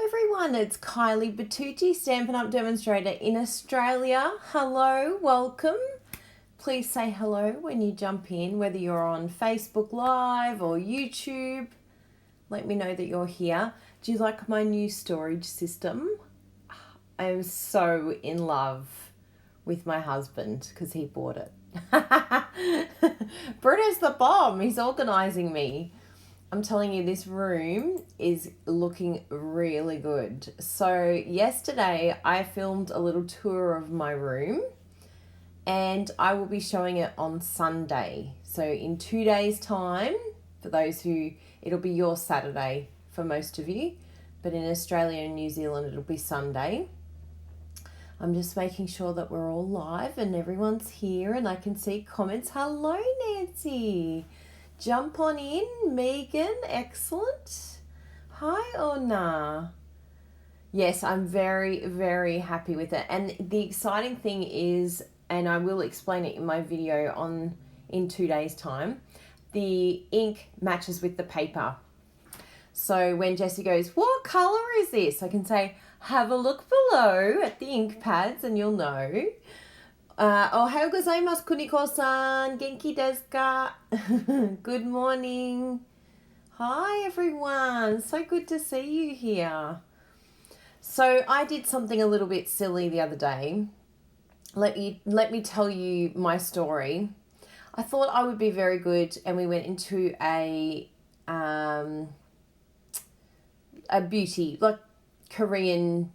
everyone, it's Kylie Bertucci, Stampin' Up demonstrator in Australia. Hello, welcome. Please say hello when you jump in, whether you're on Facebook Live or YouTube. Let me know that you're here. Do you like my new storage system? I am so in love with my husband because he bought it. Bruno's the bomb. He's organising me. I'm telling you, this room is looking really good. So yesterday I filmed a little tour of my room and I will be showing it on Sunday. So in 2 days' time, for those who, it'll be your Saturday for most of you, but in Australia and New Zealand it'll be Sunday. I'm just making sure that we're all live and everyone's here and I can see comments. Hello, Nancy. Jump on in, Megan, excellent. Hi, Ona. Yes, I'm very, very happy with it. And the exciting thing is, and I will explain it in my video in 2 days' time, the ink matches with the paper. So when Jessie goes, what colour is this? I can say, have a look below at the ink pads and you'll know. Ohayou gozaimasu, Kuniko-san. Genki desu ka? Good morning. Hi, everyone. So good to see you here. So I did something a little bit silly the other day. Let me tell you my story. I thought I would be very good, and we went into a beauty, like Korean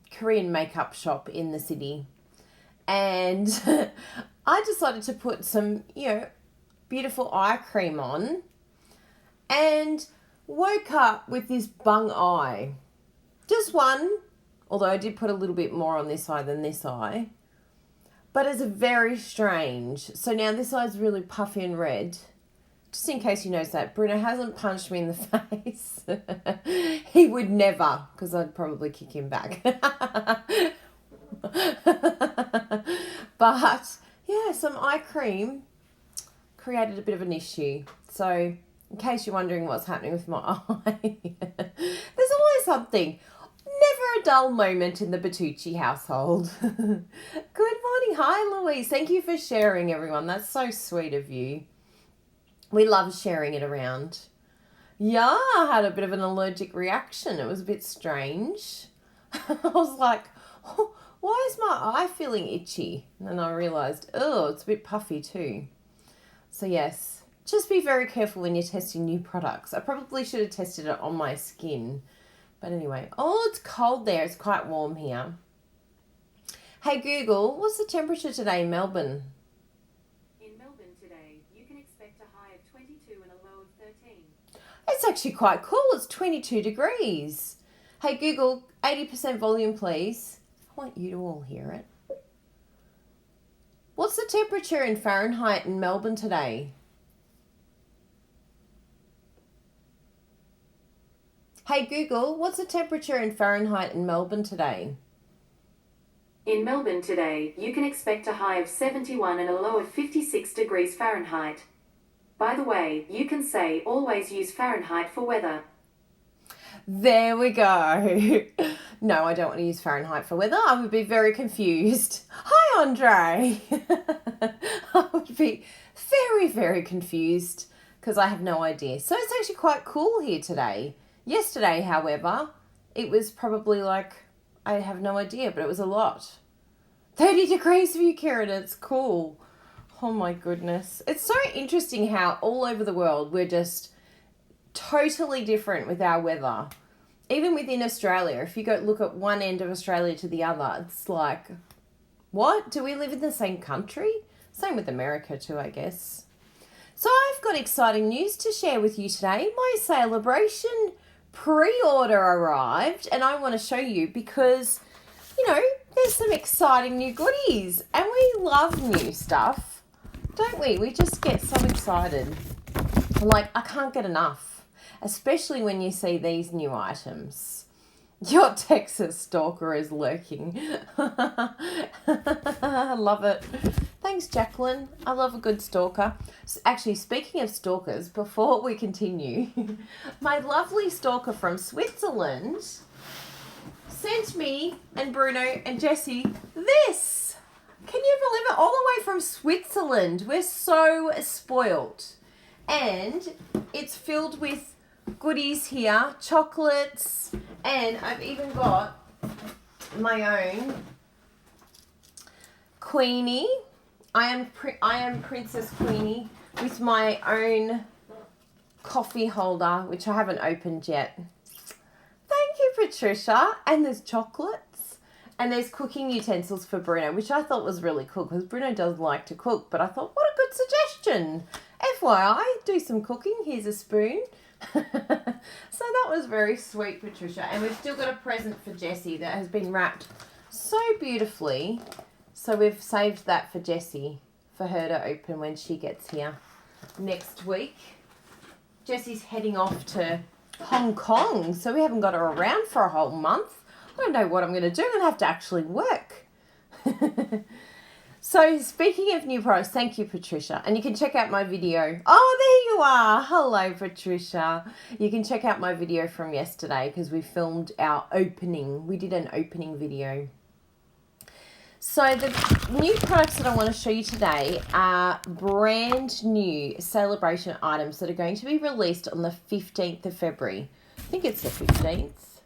makeup shop in the city. And I decided to put some, beautiful eye cream on and woke up with this bung eye. Just one, although I did put a little bit more on this eye than this eye. But it's very strange. So now this eye's really puffy and red. Just in case you notice that, Bruno hasn't punched me in the face. He would never, because I'd probably kick him back. But yeah, some eye cream created a bit of an issue. So in case you're wondering what's happening with my eye, there's always something. Never a dull moment in the Bertucci household. Good morning. Hi, Louise. Thank you for sharing, everyone. That's so sweet of you. We love sharing it around. Yeah, I had a bit of an allergic reaction. It was a bit strange. I was like, oh, why is my eye feeling itchy? And then I realised, oh, it's a bit puffy too. So yes, just be very careful when you're testing new products. I probably should have tested it on my skin. But anyway, oh, it's cold there. It's quite warm here. Hey Google, what's the temperature today in Melbourne? In Melbourne today, you can expect a high of 22 and a low of 13. It's actually quite cool. It's 22 degrees. Hey Google, 80% volume please. I want you to all hear it. What's the temperature in Fahrenheit in Melbourne today? Hey Google, what's the temperature in Fahrenheit in Melbourne today? In Melbourne today, you can expect a high of 71 and a low of 56 degrees Fahrenheit. By the way, you can say always use Fahrenheit for weather. There we go. No, I don't want to use Fahrenheit for weather. I would be very confused. Hi, Andre. I would be very, very confused because I have no idea. So it's actually quite cool here today. Yesterday, however, it was probably like, I have no idea, but it was a lot. 30 degrees for you, Karen. It's cool. Oh my goodness. It's so interesting how all over the world we're just totally different with our weather. Even within Australia, if you go look at one end of Australia to the other, it's like, what? Do we live in the same country? Same with America too, I guess. So I've got exciting news to share with you today. My Sale-a-Bration pre-order arrived and I want to show you because, there's some exciting new goodies and we love new stuff, don't we? We just get so excited. Like, I can't get enough, especially when you see these new items. Your Texas stalker is lurking. I love it. Thanks, Jacqueline. I love a good stalker. Actually, speaking of stalkers, before we continue, my lovely stalker from Switzerland sent me and Bruno and Jessie this. Can you believe it? All the way from Switzerland. We're so spoilt. And it's filled with goodies here, chocolates, and I've even got my own Queenie. I am Princess Queenie with my own coffee holder, which I haven't opened yet. Thank you, Patricia. And there's chocolates. And there's cooking utensils for Bruno, which I thought was really cool because Bruno does like to cook. But I thought, what a good suggestion. FYI, do some cooking. Here's a spoon. So that was very sweet, Patricia. And we've still got a present for Jessie that has been wrapped so beautifully. So we've saved that for Jessie, for her to open when she gets here next week. Jessie's heading off to Hong Kong, so we haven't got her around for a whole month. I don't know what I'm going to do. I'm going to have to actually work. So speaking of new products, thank you, Patricia. And you can check out my video. Oh, there you are. Hello, Patricia. You can check out my video from yesterday because we filmed our opening. We did an opening video. So the new products that I want to show you today are brand new Sale-a-Bration items that are going to be released on the 15th of February. I think it's the 15th.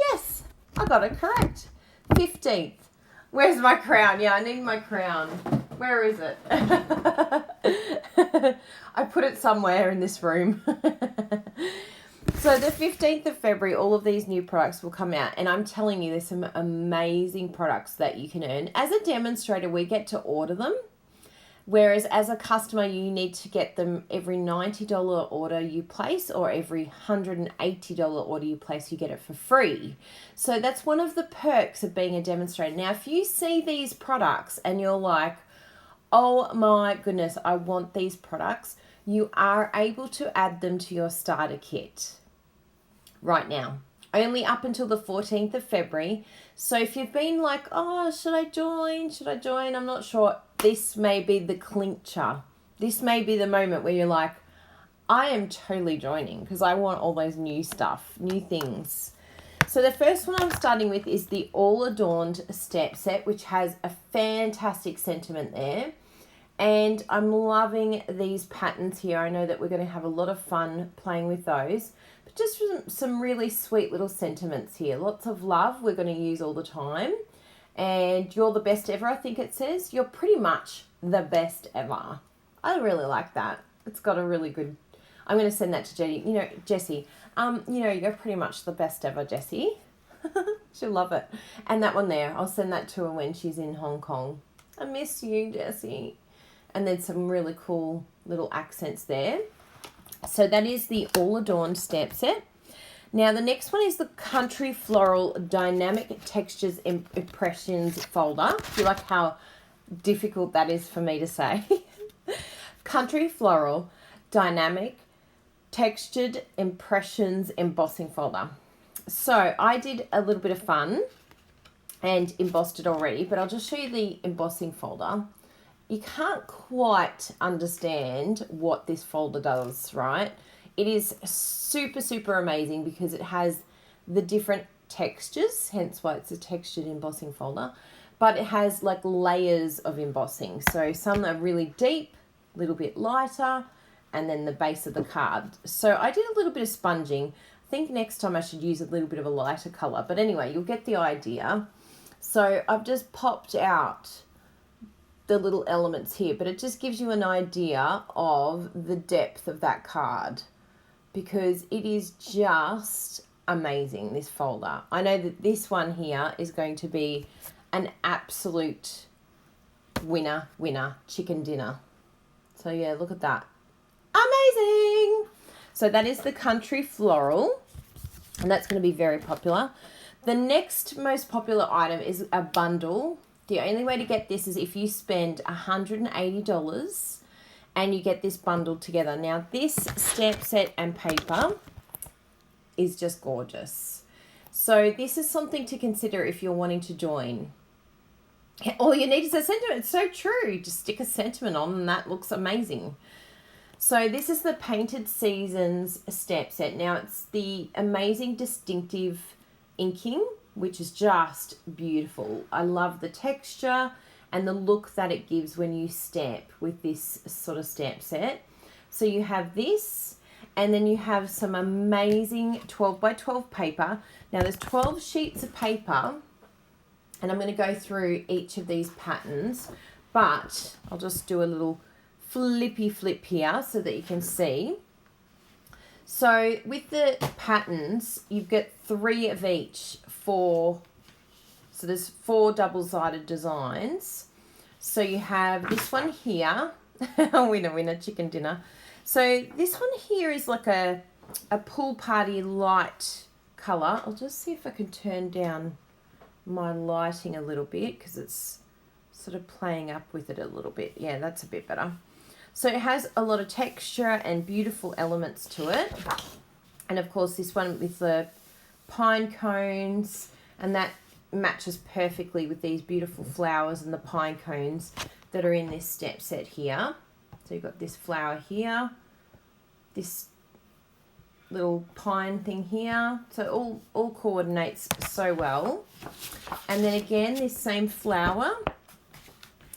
Yes, I got it correct. 15th. Where's my crown? Yeah, I need my crown. Where is it? I put it somewhere in this room. So the 15th of February, all of these new products will come out. And I'm telling you, there's some amazing products that you can earn. As a demonstrator, we get to order them. Whereas as a customer, you need to get them every $90 order you place or every $180 order you place, you get it for free. So that's one of the perks of being a demonstrator. Now, if you see these products and you're like, oh my goodness, I want these products, you are able to add them to your starter kit right now. Only up until the 14th of February. So if you've been like, oh, should I join? I'm not sure. This may be the clincher. This may be the moment where you're like, I am totally joining because I want all those new stuff, new things. So the first one I'm starting with is the All Adorned Stamp Set, which has a fantastic sentiment there. And I'm loving these patterns here. I know that we're going to have a lot of fun playing with those. But just some really sweet little sentiments here. Lots of love we're going to use all the time. And you're the best ever, I think it says. You're pretty much the best ever. I really like that. It's got a really good... I'm going to send that to Jenny. You know, Jessie. You're pretty much the best ever, Jessie. She'll love it. And that one there, I'll send that to her when she's in Hong Kong. I miss you, Jessie. And then some really cool little accents there. So that is the All Adorned Stamp Set. Now the next one is the Country Floral Dynamic Textures Impressions Folder. Do you like how difficult that is for me to say? Country Floral Dynamic Textured Impressions Embossing Folder. So I did a little bit of fun and embossed it already, but I'll just show you the embossing folder. You can't quite understand what this folder does, right? It is super, super amazing because it has the different textures, hence why it's a textured embossing folder, but it has like layers of embossing. So some are really deep, a little bit lighter, and then the base of the card. So I did a little bit of sponging. I think next time I should use a little bit of a lighter color, but anyway, you'll get the idea. So I've just popped out the little elements here, but it just gives you an idea of the depth of that card because it is just amazing, this folder. I know that this one here is going to be an absolute winner chicken dinner. So yeah, look at that. Amazing. So that is the Country Floral, and that's going to be very popular. The next most popular item is a bundle. The only way to get this is if you spend $180 and you get this bundled together. Now, this stamp set and paper is just gorgeous. So this is something to consider if you're wanting to join. All you need is a sentiment. It's so true. Just stick a sentiment on and that looks amazing. So this is the Painted Seasons stamp set. Now, it's the amazing distinctive inking which is just beautiful. I love the texture and the look that it gives when you stamp with this sort of stamp set. So you have this, and then you have some amazing 12 by 12 paper. Now there's 12 sheets of paper, and I'm going to go through each of these patterns, but I'll just do a little flippy flip here so that you can see. So with the patterns, you've got 3 of each, so there's 4 double-sided designs. So you have this one here, winner chicken dinner. So this one here is like a pool party light colour. I'll just see if I can turn down my lighting a little bit because it's sort of playing up with it a little bit. Yeah, that's a bit better. So it has a lot of texture and beautiful elements to it. And of course this one with the pine cones, and that matches perfectly with these beautiful flowers and the pine cones that are in this stamp set here. So you've got this flower here, this little pine thing here. So all coordinates so well. And then again, this same flower.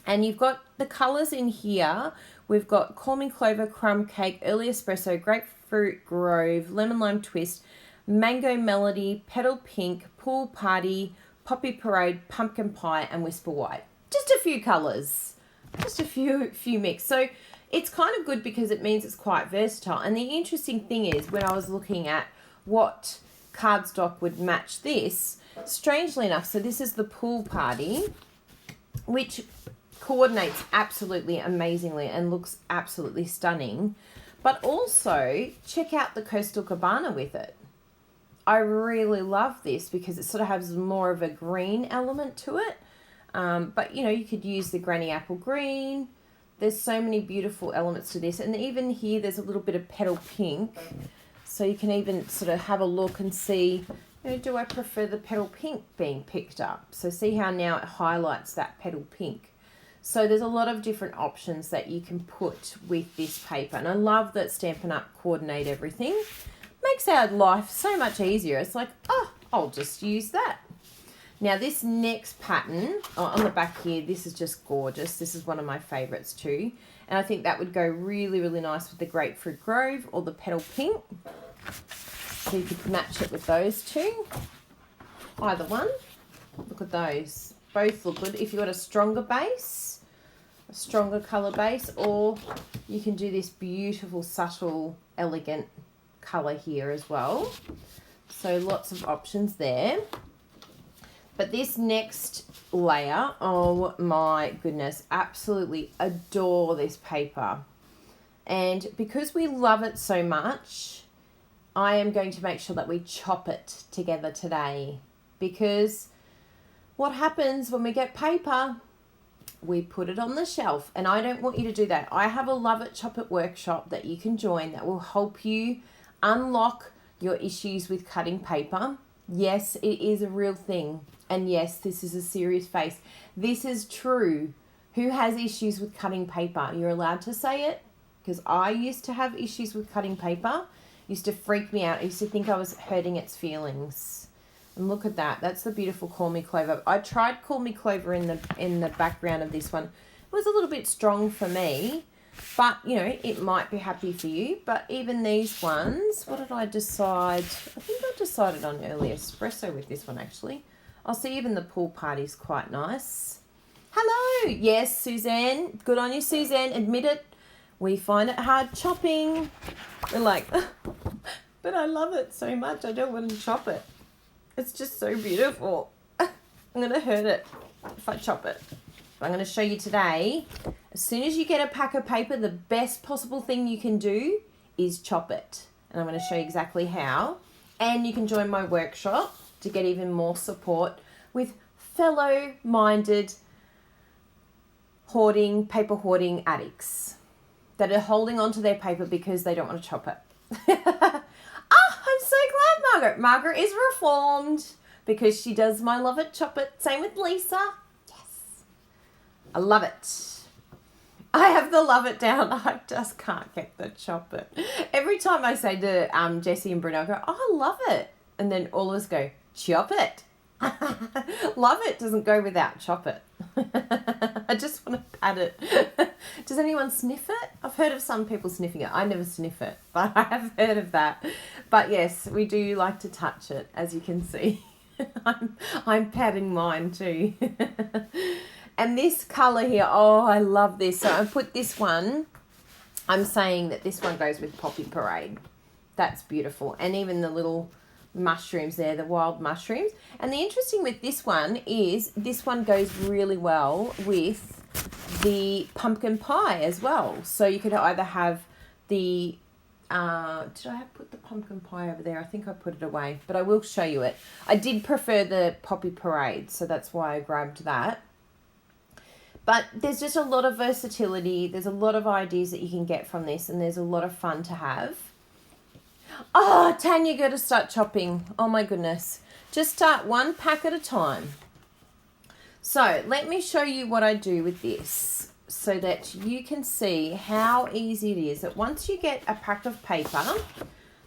And you've got the colours in here. We've got Calming Clover, Crumb Cake, Early Espresso, Grapefruit Grove, Lemon Lime Twist, Mango Melody, Petal Pink, Pool Party, Poppy Parade, Pumpkin Pie, and Whisper White. Just a few colours. Just a few mix. So it's kind of good because it means it's quite versatile. And the interesting thing is, when I was looking at what cardstock would match this, strangely enough, so this is the Pool Party, which coordinates absolutely amazingly and looks absolutely stunning. But also, check out the Coastal Cabana with it. I really love this because it sort of has more of a green element to it. But, you know, you could use the Granny Apple Green. There's so many beautiful elements to this. And even here, there's a little bit of Petal Pink. So you can even sort of have a look and see, you know, do I prefer the Petal Pink being picked up? So see how now it highlights that Petal Pink. So there's a lot of different options that you can put with this paper. And I love that Stampin' Up coordinate everything. Makes our life so much easier. It's like, oh, I'll just use that. Now this next pattern, on the back here, this is just gorgeous. This is one of my favourites too. And I think that would go really, really nice with the Grapefruit Grove or the Petal Pink. So you could match it with those two. Either one. Look at those. Both look good. If you've got a stronger base, a stronger colour base, or you can do this beautiful, subtle, elegant colour here as well. So lots of options there. But this next layer, oh my goodness, absolutely adore this paper. And because we love it so much, I am going to make sure that we chop it together today. Because what happens when we get paper, we put it on the shelf. And I don't want you to do that. I have a Love It, Chop It workshop that you can join that will help you unlock your issues with cutting paper. Yes, it is a real thing. And yes, this is a serious face. This is true. Who has issues with cutting paper? You're allowed to say it, because I used to have issues with cutting paper. It used to freak me out. I used to think I was hurting its feelings. And look at that. That's the beautiful Call Me Clover. I tried Call Me Clover in the background of this one. It was a little bit strong for me, but you know, it might be happy for you. But even these ones, what did I decide? I think I decided on Early Espresso with this one actually. I'll see even the Pool Party's quite nice. Hello. Yes, Suzanne. Good on you, Suzanne. Admit it. We find it hard chopping. We're like, but I love it so much. I don't want to chop it. It's just so beautiful. I'm going to hurt it if I chop it. But I'm going to show you today. As soon as you get a pack of paper, the best possible thing you can do is chop it. And I'm going to show you exactly how. And you can join my workshop to get even more support with fellow-minded paper hoarding addicts that are holding on to their paper because they don't want to chop it. I'm so glad Margaret. Margaret is reformed because she does my Love It, Chop It. Same with Lisa. Yes. I love it. I have the Love It down. I just can't get the Chop It. Every time I say to Jessie and Bruno, I go, oh, I love it. And then all of us go, chop it. Love it doesn't go without chop it. I just want to pat it. Does anyone sniff it? I've heard of some people sniffing it. I never sniff it, but I have heard of that. But yes, we do like to touch it, as you can see. I'm patting mine too. And this colour here, oh, I love this. So I put this one, I'm saying that this one goes with Poppy Parade. That's beautiful. And even the little mushrooms there, the wild mushrooms. And the interesting with this one is this one goes really well with the pumpkin pie as well. So you could either have the, did I put the pumpkin pie over there? I think I put it away, but I will show you it. I did prefer the Poppy Parade, so that's why I grabbed that. But there's just a lot of versatility. There's a lot of ideas that you can get from this, and there's a lot of fun to have. Oh, Tanya, got to start chopping. Oh my goodness. Just start one pack at a time. So let me show you what I do with this so that you can see how easy it is. That once you get a pack of paper,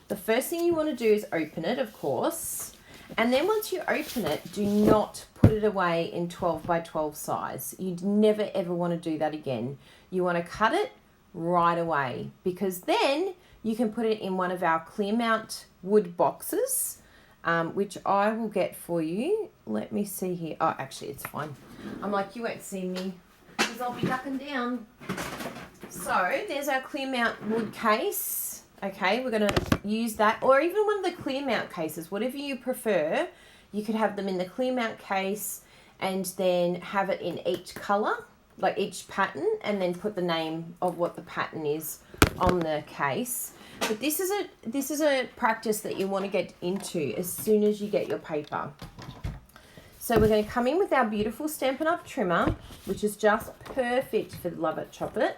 the first thing you want to do is open it, of course. And then once you open it, do not put it away in 12 by 12 size. You'd never ever want to do that again. You want to cut it right away, because then you can put it in one of our clear mount wood boxes, which I will get for you. Let me see here. Oh, actually, it's fine. I'm like, you won't see me because I'll be ducking down. So there's our clear mount wood case. Okay, we're going to use that, or even one of the clear mount cases, whatever you prefer. You could have them in the clear mount case and then have it in each colour, like each pattern, and then put the name of what the pattern is on the case. But this is a practice that you want to get into as soon as you get your paper. So we're going to come in with our beautiful Stampin' Up Trimmer, which is just perfect for the Love It, Chop It.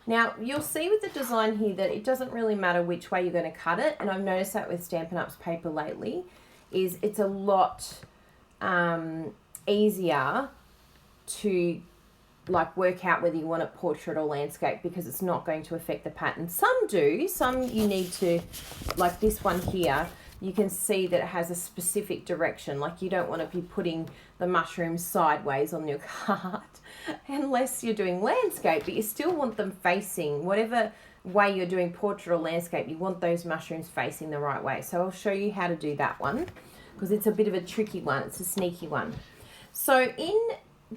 Now, you'll see with the design here that it doesn't really matter which way you're going to cut it, and I've noticed that with Stampin' Up's paper lately, is it's a lot easier to like work out whether you want it portrait or landscape, because it's not going to affect the pattern. Some do, some you need to, like this one here, you can see that it has a specific direction. Like you don't want to be putting the mushrooms sideways on your card unless you're doing landscape, but you still want them facing, whatever way you're doing portrait or landscape, you want those mushrooms facing the right way. So I'll show you how to do that one, because it's a bit of a tricky one. It's a sneaky one. So in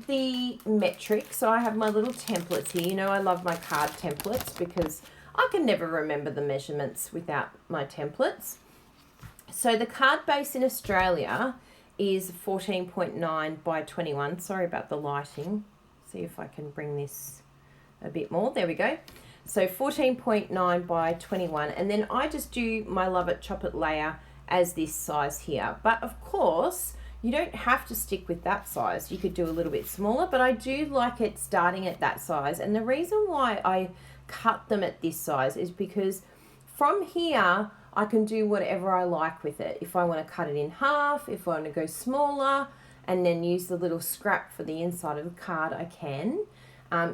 the metric, so I have my little templates here. You know, I love my card templates because I can never remember the measurements without my templates. So the card base in Australia is 14.9 by 21. Sorry about the lighting. See if I can bring this a bit more. There we go. So 14.9 by 21. And then I just do my Love It, Chop It layer as this size here. But of course, you don't have to stick with that size. You could do a little bit smaller, but I do like it starting at that size. And the reason why I cut them at this size is because from here, I can do whatever I like with it. If I want to cut it in half, if I want to go smaller, and then use the little scrap for the inside of the card, I can.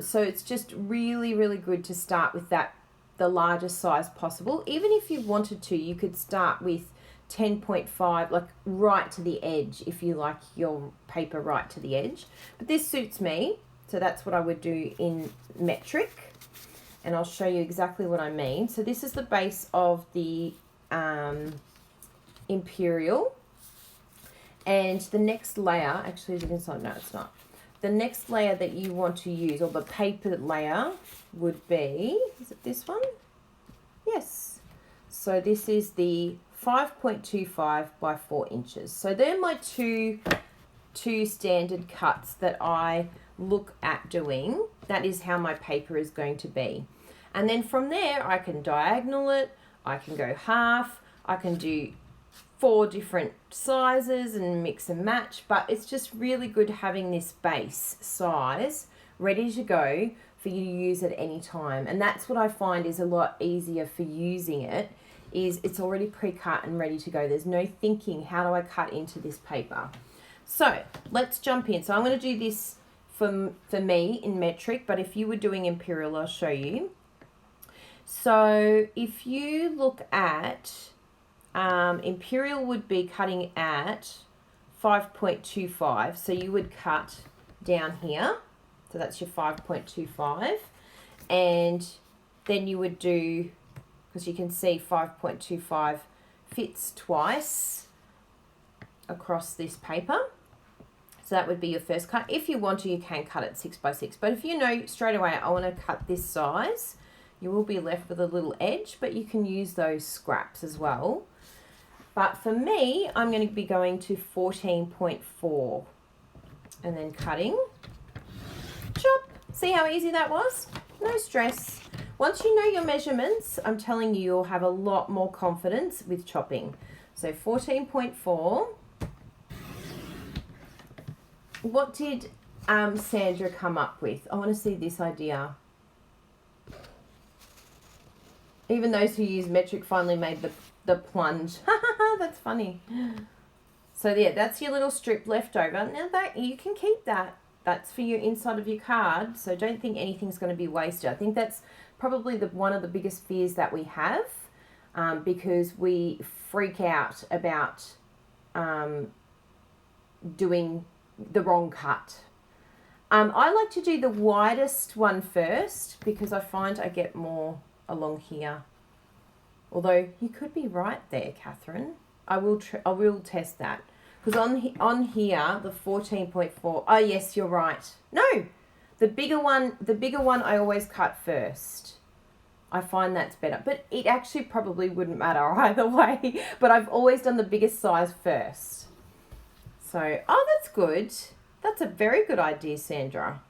So it's just really, really good to start with that, the largest size possible. Even if you wanted to, you could start with 10.5, like right to the edge, if you like your paper right to the edge. But this suits me, so that's what I would do in metric. And I'll show you exactly what I mean. So this is the base of the Imperial. And the next layer, actually is it inside? No, it's not. The next layer that you want to use, or the paper layer, would be, is it this one? Yes. So this is the 5.25 by 4 inches. So they're my two standard cuts that I look at doing. That is how my paper is going to be. And then from there, I can diagonal it, I can go half, I can do 4 different sizes and mix and match, but it's just really good having this base size ready to go for you to use at any time. And that's what I find is a lot easier for using it, is it's already pre-cut and ready to go. There's no thinking, how do I cut into this paper? So let's jump in. So I'm going to do this for me in metric, but if you were doing Imperial, I'll show you. So if you look at Imperial would be cutting at 5.25. So you would cut down here. So that's your 5.25. And then you would do, because you can see 5.25 fits twice across this paper. So that would be your first cut. If you want to, you can cut it 6 by 6. But if you know straight away, I want to cut this size, you will be left with a little edge, but you can use those scraps as well. But for me, I'm going to be going to 14.4 and then cutting. Chop. See how easy that was? No stress. Once you know your measurements, I'm telling you, you'll have a lot more confidence with chopping. So 14.4. What did Sandra come up with? I want to see this idea. Even those who use metric finally made the plunge. That's funny. So yeah, that's your little strip left over. Now that you can keep that. That's for your inside of your card. So don't think anything's going to be wasted. I think that's probably one of the biggest fears that we have, because we freak out about doing the wrong cut. I like to do the widest one first because I find I get more along here. Although you could be right there, Catherine. I will test that. Because on here, the 14.4, oh yes, you're right. No, the bigger one I always cut first. I find that's better. But it actually probably wouldn't matter either way. But I've always done the biggest size first. So, oh, that's good. That's a very good idea, Sandra.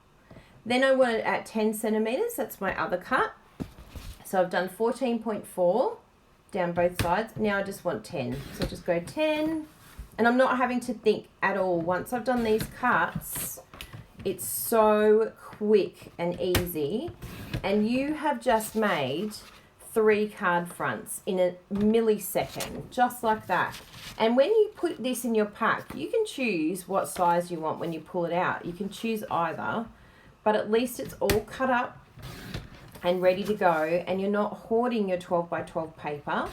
Then I want it at 10 centimetres. That's my other cut. So I've done 14.4 down both sides. Now I just want 10. So I'll just go 10. And I'm not having to think at all. Once I've done these cuts, it's so quick and easy. And you have just made 3 card fronts in a millisecond, just like that. And when you put this in your pack, you can choose what size you want when you pull it out. You can choose either, but at least it's all cut up and ready to go, and you're not hoarding your 12 by 12 paper,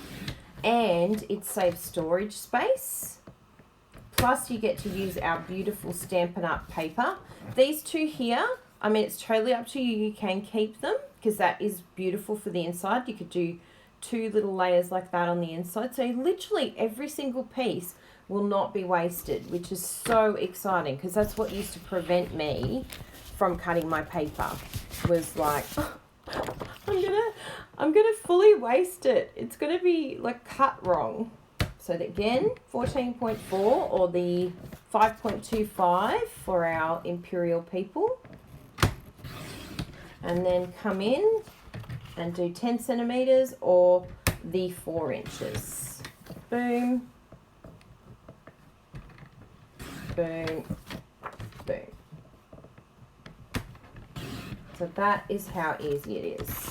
and it saves storage space. Plus you get to use our beautiful Stampin' Up paper. These two here, I mean, it's totally up to you. You can keep them because that is beautiful for the inside. You could do 2 little layers like that on the inside. So literally every single piece will not be wasted, which is so exciting because that's what used to prevent me from cutting my paper. Was like, oh, I'm gonna fully waste it. It's gonna be like cut wrong. So that again, 14.4 or the 5.25 for our imperial people. And then come in and do 10 centimetres or the 4 inches. Boom. Boom. Boom. So that is how easy it is.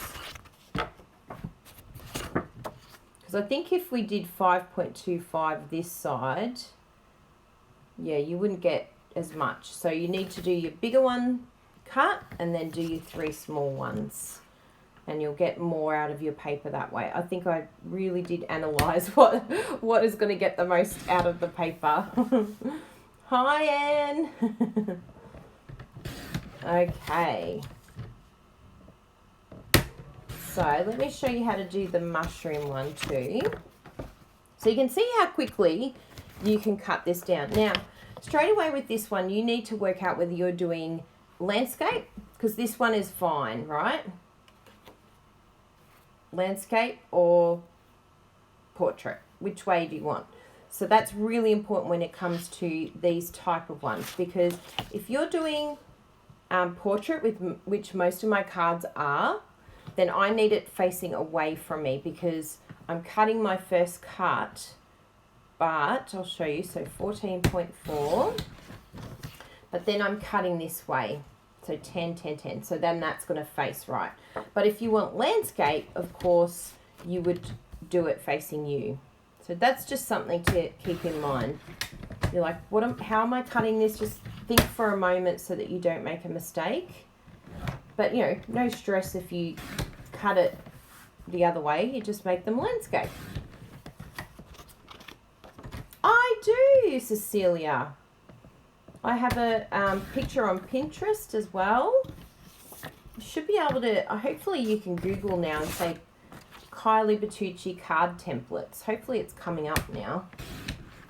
Because I think if we did 5.25 this side, yeah, you wouldn't get as much. So you need to do your bigger one cut and then do your 3 small ones, and you'll get more out of your paper that way. I think I really did analyze what is going to get the most out of the paper. Hi, Anne. Okay. So let me show you how to do the mushroom one too. So you can see how quickly you can cut this down. Now, straight away with this one, you need to work out whether you're doing landscape, because this one is fine, right? Landscape or portrait, which way do you want? So that's really important when it comes to these type of ones, because if you're doing portrait, with which most of my cards are, then I need it facing away from me because I'm cutting my first cut, but I'll show you. So 14.4, but then I'm cutting this way. So 10, 10, 10. So then that's going to face right. But if you want landscape, of course, you would do it facing you. So that's just something to keep in mind. You're like, how am I cutting this? Just think for a moment so that you don't make a mistake. But, you know, no stress if you cut it the other way. You just make them landscape. I do, Cecilia. I have a picture on Pinterest as well. You should be able to, hopefully you can Google now and say Kylie Bertucci card templates. Hopefully it's coming up now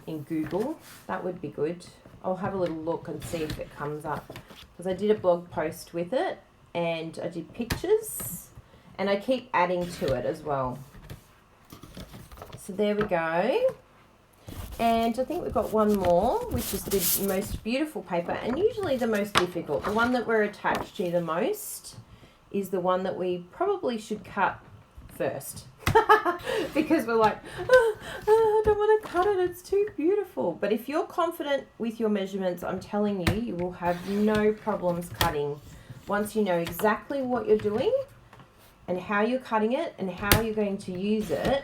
in Google. That would be good. I'll have a little look and see if it comes up, because I did a blog post with it and I did pictures and I keep adding to it as well. So there we go. And I think we've got one more, which is the most beautiful paper, and usually the most difficult. The one that we're attached to the most is the one that we probably should cut first. Because we're like, I don't want to cut it, it's too beautiful. But if you're confident with your measurements, I'm telling you, you will have no problems cutting. Once you know exactly what you're doing and how you're cutting it and how you're going to use it,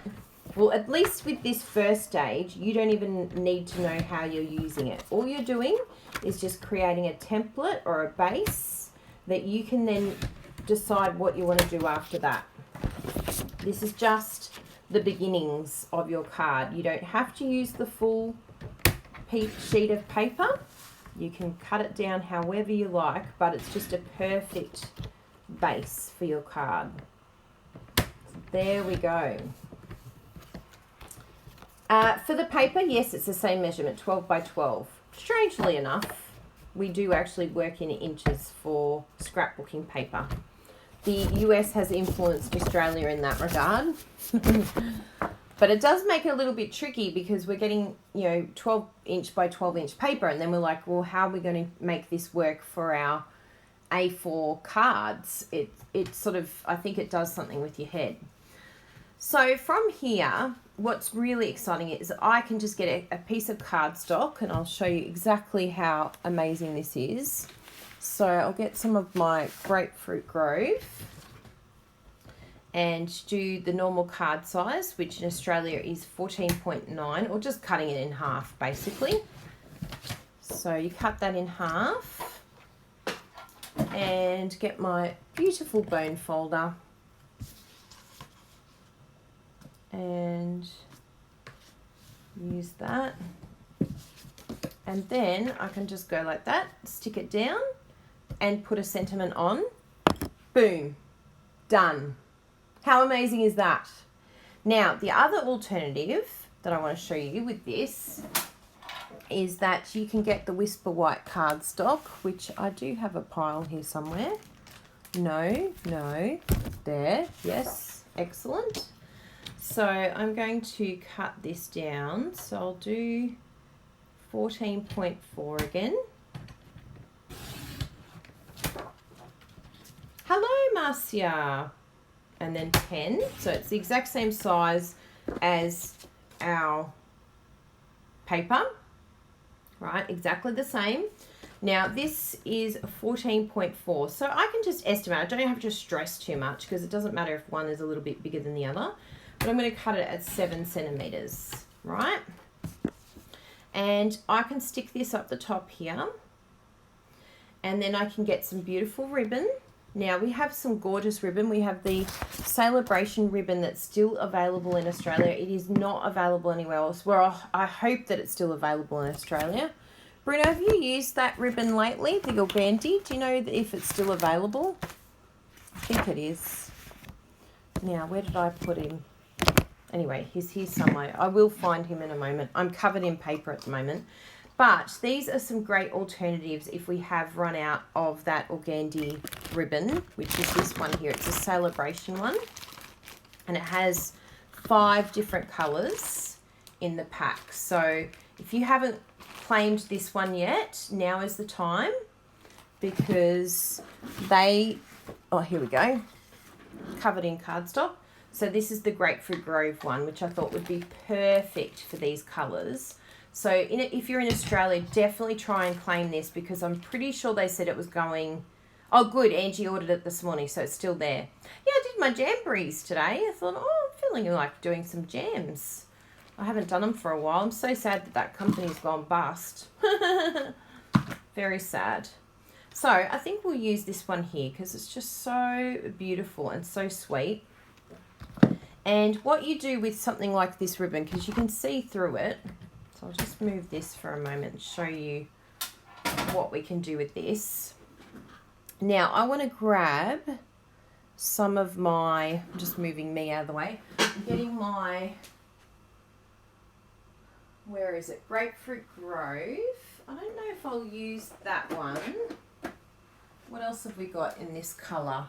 well, at least with this first stage, you don't even need to know how you're using it. All you're doing is just creating a template or a base that you can then decide what you want to do after that. This is just the beginnings of your card. You don't have to use the full sheet of paper. You can cut it down however you like, but it's just a perfect base for your card. So there we go. For the paper, yes, it's the same measurement, 12 by 12. Strangely enough, we do actually work in inches for scrapbooking paper. The US has influenced Australia in that regard. But it does make it a little bit tricky because we're getting, 12 inch by 12 inch paper, and then we're like, well, how are we going to make this work for our A4 cards? It sort of, I think it does something with your head. So from here, what's really exciting is I can just get a piece of cardstock, and I'll show you exactly how amazing this is. So I'll get some of my Grapefruit Grove and do the normal card size, which in Australia is 14.9, or just cutting it in half basically. So you cut that in half and get my beautiful bone folder and use that, and then I can just go like that, stick it down and put a sentiment on. Boom, done. How amazing is that? Now the other alternative that I want to show you with this is that you can get the Whisper White cardstock, which I do have a pile here somewhere. No, there, yes, excellent. So I'm going to cut this down. So I'll do 14.4 again. Hello, Marcia. And then 10. So it's the exact same size as our paper, right? Exactly the same. Now this is 14.4. So I can just estimate. I don't have to stress too much because it doesn't matter if one is a little bit bigger than the other. But I'm going to cut it at 7 centimeters, right? And I can stick this up the top here. And then I can get some beautiful ribbon. Now we have some gorgeous ribbon. We have the Sale-a-Bration ribbon that's still available in Australia. It is not available anywhere else. Well, I hope that it's still available in Australia. Bruno, have you used that ribbon lately, the organdy? Do you know if it's still available? I think it is. Now, where did I put him? Anyway, he's here somewhere. I will find him in a moment. I'm covered in paper at the moment. But these are some great alternatives if we have run out of that organdy ribbon, which is this one here. It's a Sale-a-Bration one. And it has 5 different colours in the pack. So if you haven't claimed this one yet, now is the time, because they, oh, here we go, covered in cardstock. So this is the Grapefruit Grove one, which I thought would be perfect for these colours. So if you're in Australia, definitely try and claim this, because I'm pretty sure they said it was going... Oh, good. Angie ordered it this morning, so it's still there. Yeah, I did my jamborees today. I thought, oh, I'm feeling like doing some jams. I haven't done them for a while. I'm so sad that that company's gone bust. Very sad. So I think we'll use this one here because it's just so beautiful and so sweet. And what you do with something like this ribbon, because you can see through it, so I'll just move this for a moment and show you what we can do with this. Now, I want to grab some of my, I'm just moving me out of the way, I'm getting my, where is it, Grapefruit Grove. I don't know if I'll use that one. What else have we got in this colour?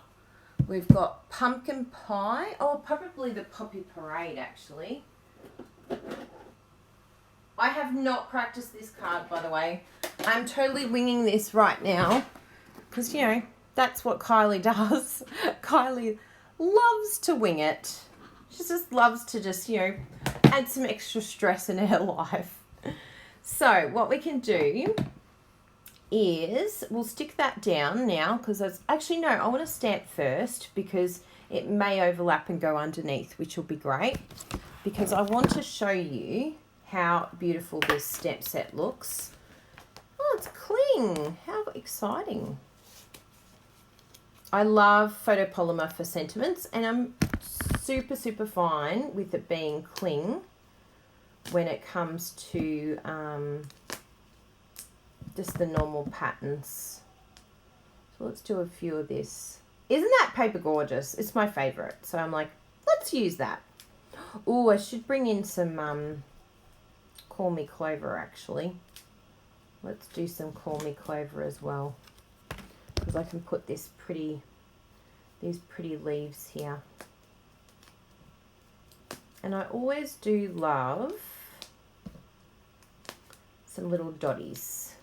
We've got Pumpkin Pie. Oh, probably the Poppy Parade, actually. I have not practiced this card, by the way. I'm totally winging this right now because, you know, that's what Kylie does. Kylie loves to wing it. She just loves to just, you know, add some extra stress in her life. So what we can do is we'll stick that down now because actually, no, I want to stamp first because it may overlap and go underneath, which will be great because I want to show you how beautiful this stamp set looks. Oh, it's cling. How exciting. I love photopolymer for sentiments and I'm super, super fine with it being cling when it comes to just the normal patterns. So let's do a few of this. Isn't that paper gorgeous? It's my favorite. So I'm like, let's use that. Oh, I should bring in some Call Me Clover actually. Let's do some Call Me Clover as well. Because I can put these pretty leaves here. And I always do love some little dotties.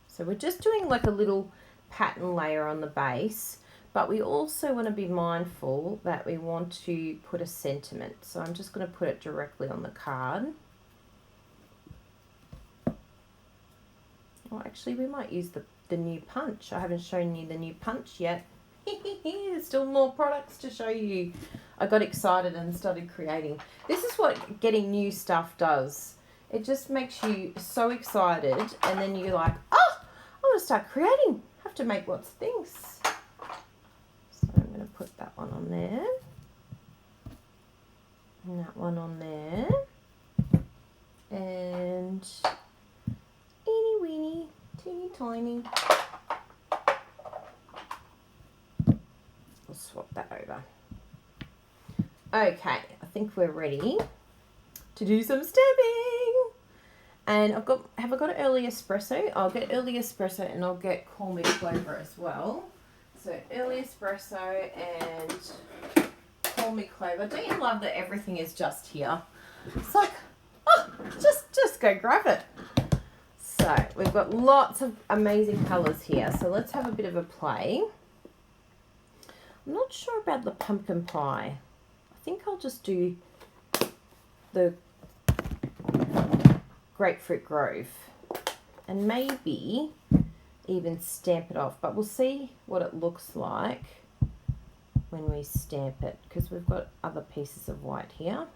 So we're just doing like a little pattern layer on the base, but we also want to be mindful that we want to put a sentiment. So I'm just going to put it directly on the card. Oh, actually we might use the new punch. I haven't shown you the new punch yet. There's still more products to show you. I got excited and started creating. This is what getting new stuff does. It just makes you so excited and then you're like, oh, I want to start creating. I have to make lots of things. So I'm going to put that one on there. And that one on there. And eeny weeny, teeny tiny. We'll swap that over. Okay, I think we're ready to do some stamping. And have I got early espresso? I'll get early espresso and I'll get Call Me Clover as well. So early espresso and Call Me Clover. Don't you love that everything is just here? It's like, oh, just go grab it. So we've got lots of amazing colours here. So let's have a bit of a play. I'm not sure about the pumpkin pie. I think I'll just do the Grapefruit Grove and maybe even stamp it off, but we'll see what it looks like when we stamp it because we've got other pieces of white here.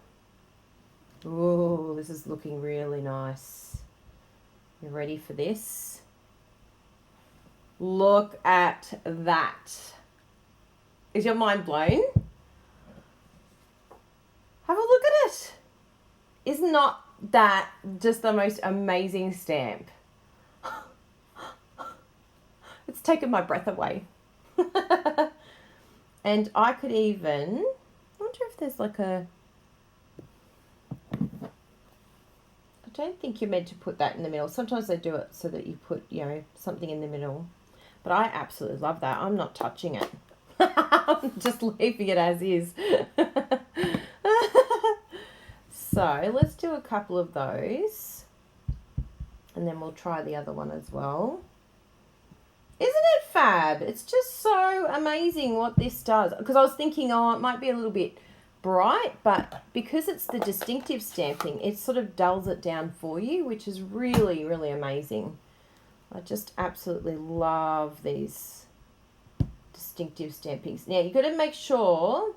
Oh, this is looking really nice. You ready for this? Look at that. Is your mind blown? Have a look at it. Is not that just the most amazing stamp? It's taken my breath away. And I could even, I wonder if there's like a, I don't think you're meant to put that in the middle. Sometimes they do it so that you put, you know, something in the middle. But I absolutely love that. I'm not touching it. I'm just leaving it as is. So let's do a couple of those. And then we'll try the other one as well. Isn't it fab? It's just so amazing what this does. Because I was thinking, oh, it might be a little bit bright, but because it's the distinctive stamping, it sort of dulls it down for you, which is really, really amazing. I just absolutely love these distinctive stampings. Now, you've got to make sure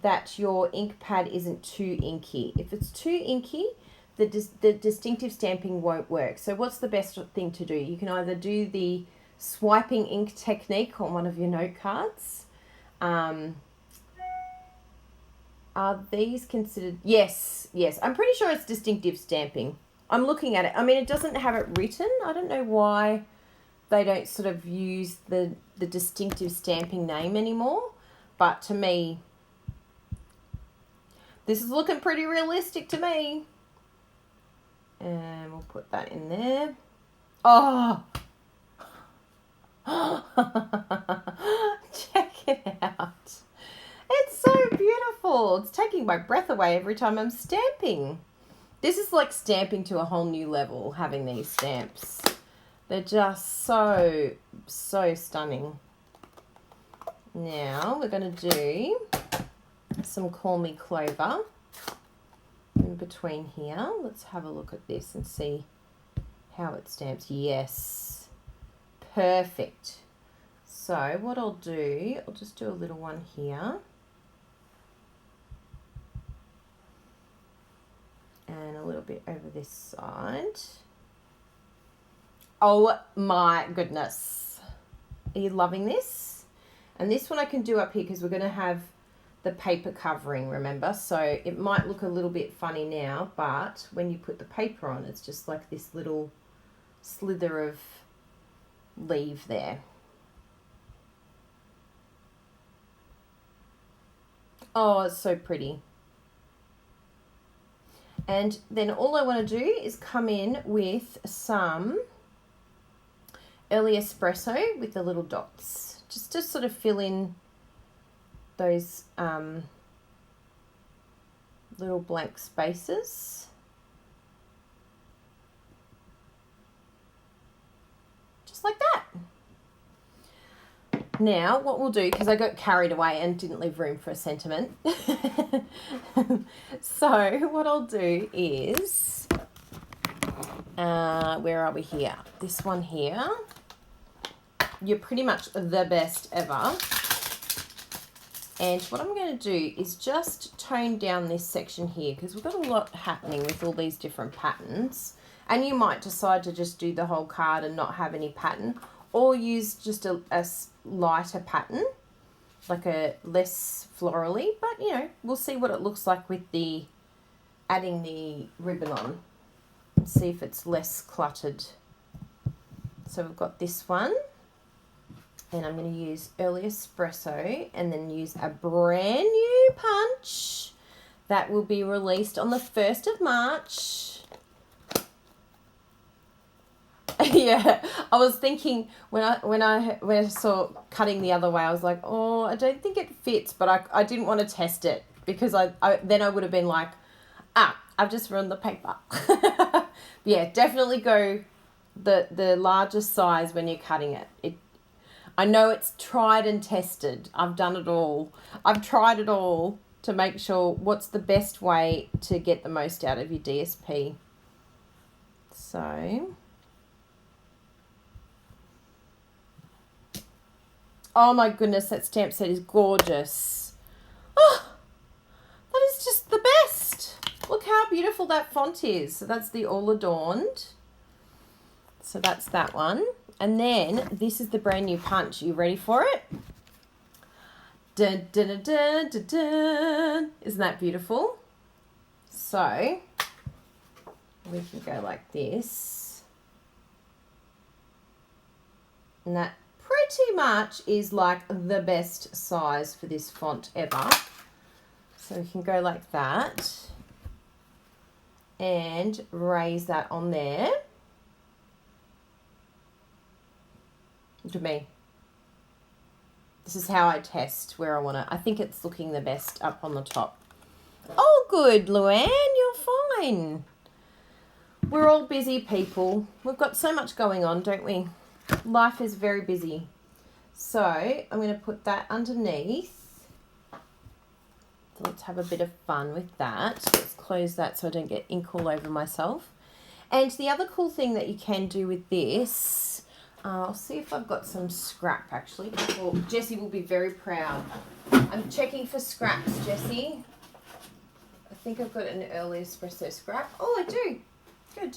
that your ink pad isn't too inky. If it's too inky, the distinctive stamping won't work. So what's the best thing to do? You can either do the swiping ink technique on one of your note cards. Are these considered? Yes. I'm pretty sure it's distinctive stamping. I'm looking at it. I mean, it doesn't have it written. I don't know why they don't sort of use the distinctive stamping name anymore. But to me, this is looking pretty realistic to me. And we'll put that in there. Oh! Check it out. It's so beautiful. It's taking my breath away every time I'm stamping. This is like stamping to a whole new level, having these stamps. They're just so, so stunning. Now we're going to do some Call Me Clover in between here. Let's have a look at this and see how it stamps. Yes, perfect. So what I'll do, I'll just do a little one here. And a little bit over this side. Oh my goodness. Are you loving this? And this one I can do up here because we're going to have the paper covering, remember? So it might look a little bit funny now, but when you put the paper on, it's just like this little slither of leaf there. Oh, it's so pretty. And then all I want to do is come in with some Early Espresso with the little dots, just to sort of fill in those little blank spaces. Just like that. Now, what we'll do, because I got carried away and didn't leave room for a sentiment. So what I'll do is, where are we here? This one here. You're pretty much the best ever. And what I'm going to do is just tone down this section here because we've got a lot happening with all these different patterns. And you might decide to just do the whole card and not have any pattern, or use just a lighter pattern, like a less florally, but you know, we'll see what it looks like with the adding the ribbon on and see if it's less cluttered. So we've got this one, and I'm going to use Early Espresso and then use a brand new punch that will be released on the 1st of March. Yeah, I was thinking when I saw cutting the other way, I was like, oh, I don't think it fits, but I didn't want to test it because then I would have been like, I've just ruined the paper. Yeah, definitely go the largest size when you're cutting it. I know it's tried and tested. I've done it all. I've tried it all to make sure what's the best way to get the most out of your DSP. So, oh my goodness, that stamp set is gorgeous. Oh, that is just the best. Look how beautiful that font is. So that's the All Adorned. So that's that one. And then this is the brand new punch. Are you ready for it? Dun, dun, dun, dun, dun, dun. Isn't that beautiful? So we can go like this. And that pretty much is like the best size for this font ever. So we can go like that and raise that on there. Look at me. This is how I test where I want to. I think it's looking the best up on the top. Oh, good, Luann, you're fine. We're all busy people. We've got so much going on, don't we? Life is very busy. So I'm going to put that underneath. So let's have a bit of fun with that. Let's close that so I don't get ink all over myself. And the other cool thing that you can do with this, I'll see if I've got some scrap actually. Well, Jessie will be very proud. I'm checking for scraps, Jessie. I think I've got an Early Espresso scrap. Oh, I do. Good.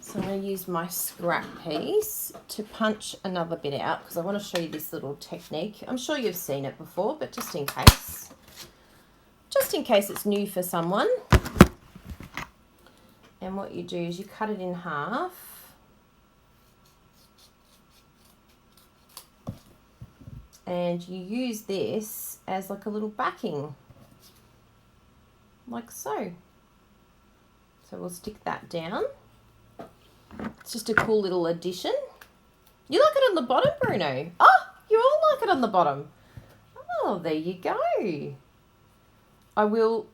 So I'm going to use my scrap piece to punch another bit out because I want to show you this little technique. I'm sure you've seen it before, but just in case. Just in case it's new for someone. And what you do is you cut it in half. And you use this as like a little backing, like so. So we'll stick that down. It's just a cool little addition. You like it on the bottom, Bruno? Oh, you all like it on the bottom. Oh, there you go. I will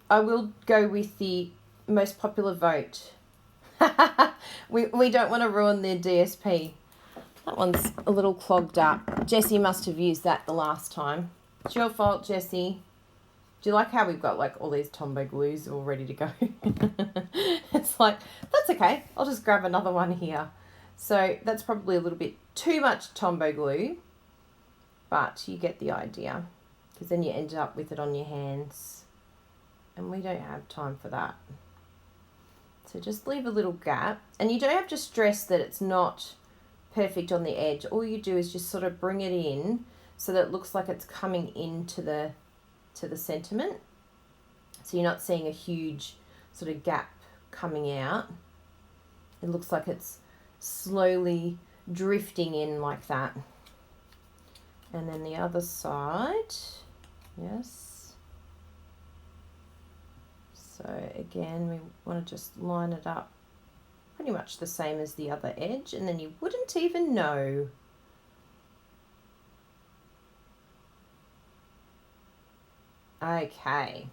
go with the most popular vote. we don't want to ruin their DSP. That one's a little clogged up. Jessie must have used that the last time. It's your fault, Jessie. Do you like how we've got like all these Tombow glues all ready to go? It's like, that's okay. I'll just grab another one here. So that's probably a little bit too much Tombow glue, but you get the idea, because then you end up with it on your hands, and we don't have time for that. So just leave a little gap, and you don't have to stress that it's not perfect on the edge. All you do is just sort of bring it in so that it looks like it's coming into the sentiment. So you're not seeing a huge sort of gap coming out. It looks like it's slowly drifting in like that. And then the other side, yes. So again, we want to just line it up pretty much the same as the other edge, and then you wouldn't even know. Okay,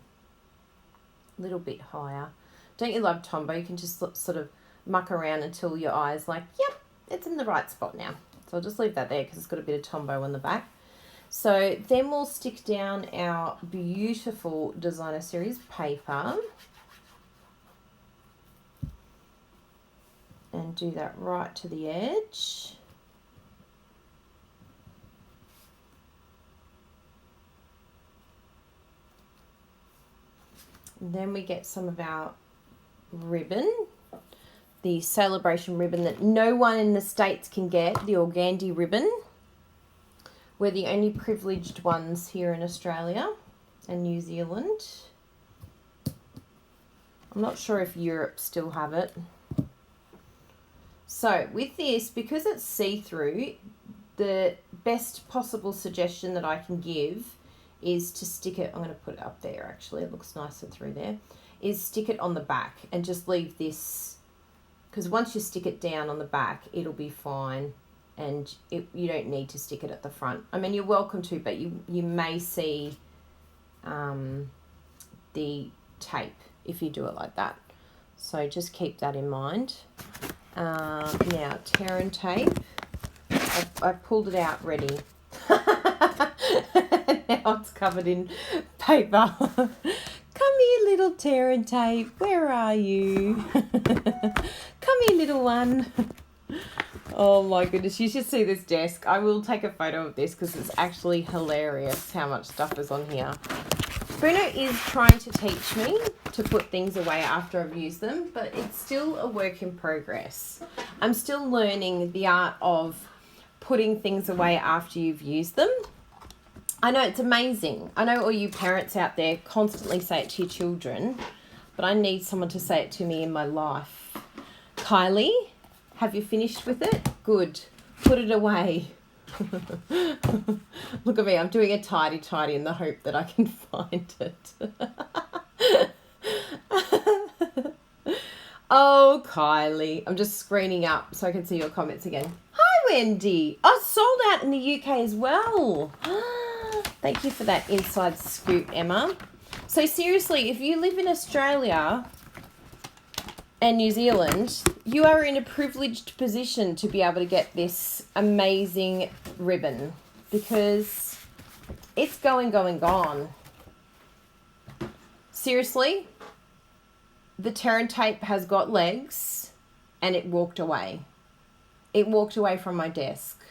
a little bit higher. Don't you love Tombow? You can just sort of muck around until your eye's like, yep, it's in the right spot now. So I'll just leave that there because it's got a bit of Tombow on the back. So then we'll stick down our beautiful Designer Series paper and do that right to the edge. And then we get some of our ribbon, the Sale-a-Bration ribbon that no one in the States can get, the organdy ribbon. We're the only privileged ones here in Australia and New Zealand. I'm not sure if Europe still have it. So with this, because it's see-through, the best possible suggestion that I can give is to stick it, I'm going to put it up there actually, it looks nicer through there, is stick it on the back and just leave this, because once you stick it down on the back, it'll be fine, and you don't need to stick it at the front. I mean, you're welcome to, but you may see the tape if you do it like that. So just keep that in mind. Now, tear and tape. I've pulled it out ready. Now it's covered in paper. Come here, little tear and tape. Where are you? Come here, little one. Oh my goodness, you should see this desk. I will take a photo of this because it's actually hilarious how much stuff is on here. Bruno is trying to teach me to put things away after I've used them, but it's still a work in progress. I'm still learning the art of putting things away after you've used them. I know it's amazing. I know all you parents out there constantly say it to your children, but I need someone to say it to me in my life. Kylie, have you finished with it? Good. Put it away. Look at me. I'm doing a tidy in the hope that I can find it. Oh, Kylie. I'm just screening up so I can see your comments again. Hi, Wendy. Oh, sold out in the UK as well. Thank you for that inside scoop, Emma. So seriously, if you live in Australia and New Zealand, you are in a privileged position to be able to get this amazing ribbon because it's gone. Seriously, the tear and tape has got legs and it walked away. It walked away from my desk.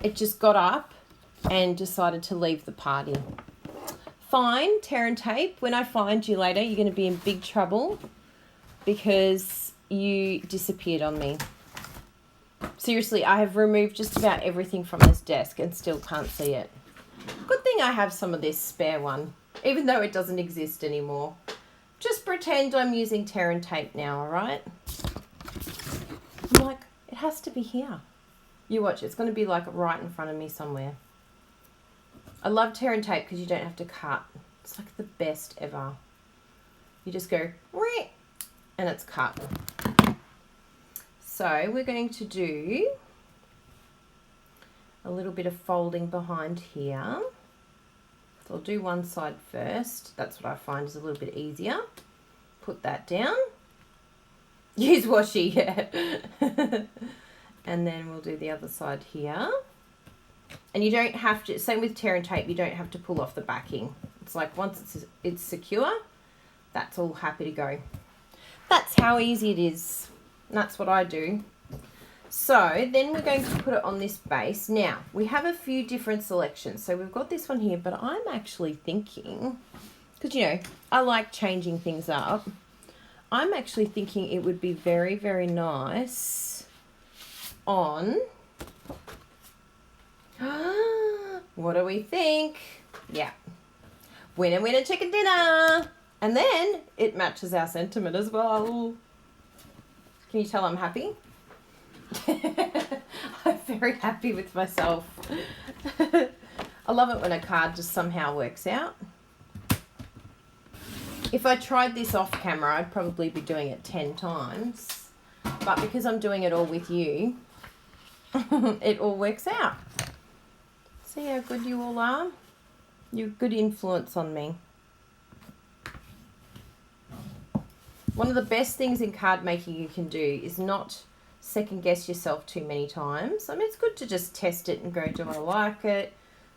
It just got up and decided to leave the party. Fine, tear and tape. When I find you later, you're going to be in big trouble because you disappeared on me. Seriously, I have removed just about everything from this desk and still can't see it. Good thing I have some of this spare one, even though it doesn't exist anymore. Just pretend I'm using tear and tape now, all right? I'm like, it has to be here. You watch, it's going to be like right in front of me somewhere. I love tear and tape because you don't have to cut. It's like the best ever. You just go, and it's cut. So we're going to do a little bit of folding behind here. So I'll do one side first. That's what I find is a little bit easier. Put that down. Use washi, yeah. And then we'll do the other side here. And you don't have to, same with tear and tape, you don't have to pull off the backing. It's like once it's secure, that's all happy to go. That's how easy it is. And that's what I do. So then we're going to put it on this base. Now, we have a few different selections. So we've got this one here, but I'm actually thinking, because, you know, I like changing things up. I'm actually thinking it would be very, very nice on... What do we think? Yeah. Winner, winner, chicken dinner. And then it matches our sentiment as well. Can you tell I'm happy? I'm very happy with myself. I love it when a card just somehow works out. If I tried this off camera, I'd probably be doing it 10 times. But because I'm doing it all with you, it all works out. See how good you all are? You're a good influence on me. One of the best things in card making you can do is not second guess yourself too many times. I mean, it's good to just test it and go, do I like it?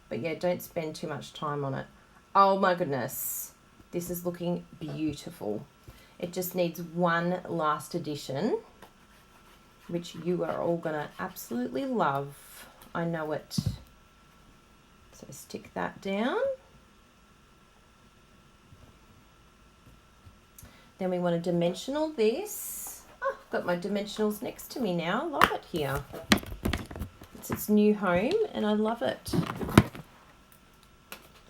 But yeah, don't spend too much time on it. Oh my goodness. This is looking beautiful. It just needs one last addition, which you are all going to absolutely love. I know it. So stick that down. Then we want to dimensional this. Oh, I've got my dimensionals next to me now. Love it here. It's its new home and I love it.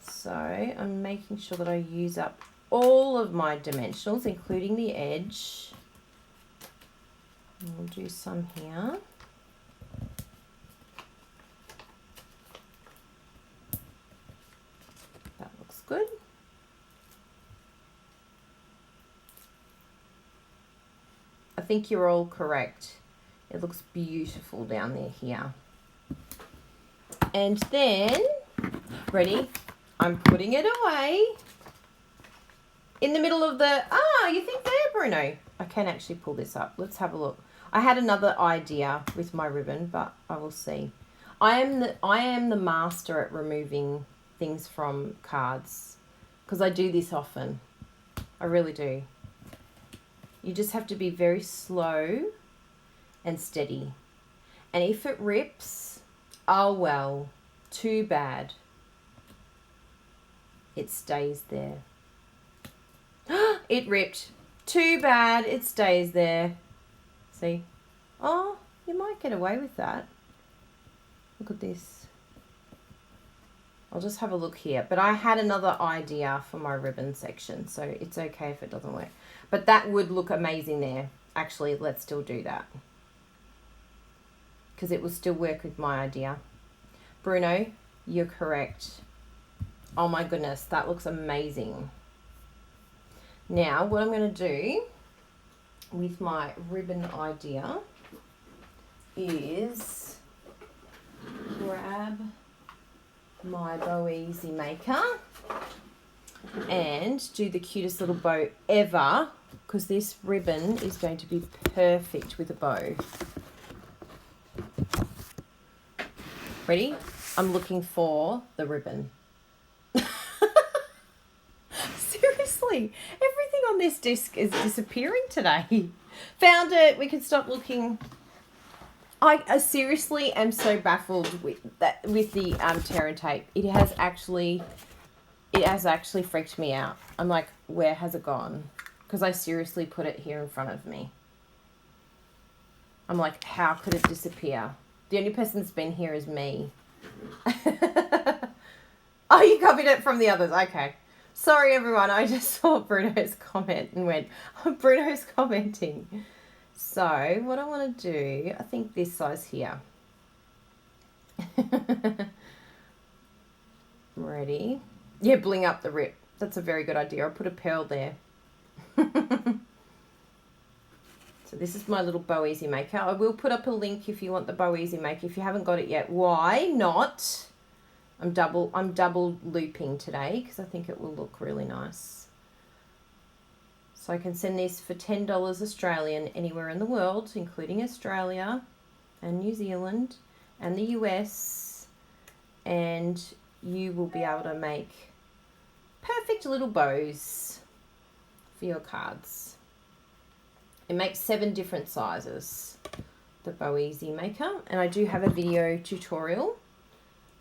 So I'm making sure that I use up all of my dimensionals, including the edge. And we'll do some here. That looks good. I think you're all correct. It looks beautiful down there here. And then, ready? I'm putting it away in the middle of the, you think there, Bruno? I can actually pull this up. Let's have a look. I had another idea with my ribbon, but I will see. I am the master at removing things from cards because I do this often. I really do. You just have to be very slow and steady. And if it rips, oh well, too bad. It stays there. It ripped. Too bad. It stays there. See? Oh, you might get away with that. Look at this. I'll just have a look here. But I had another idea for my ribbon section, so it's okay if it doesn't work. But that would look amazing there. Actually, let's still do that. Because it will still work with my idea. Bruno, you're correct. Oh my goodness, that looks amazing. Now, what I'm going to do with my ribbon idea is grab my Bow Easy Maker and do the cutest little bow ever, because this ribbon is going to be perfect with a bow. Ready? I'm looking for the ribbon. Seriously, everything on this disc is disappearing today. Found it. We can stop looking. I seriously am so baffled with that, with the tear and tape. It has actually freaked me out. I'm like, where has it gone? Because I seriously put it here in front of me. I'm like, how could it disappear? The only person that's been here is me. Oh, you copied it from the others. Okay. Sorry, everyone. I just saw Bruno's comment and went, oh, Bruno's commenting. So what I want to do, I think this size here. Ready? Yeah, bling up the rip. That's a very good idea. I'll put a pearl there. So this is my little Bow Easy Maker. I will put up a link if you want the Bow Easy Maker. If you haven't got it yet, why not? I'm double looping today because I think it will look really nice. So I can send this for $10 Australian anywhere in the world, including Australia and New Zealand and the US, and you will be able to make perfect little bows for your cards. It makes 7 different sizes, the Bow Easy Maker, and I do have a video tutorial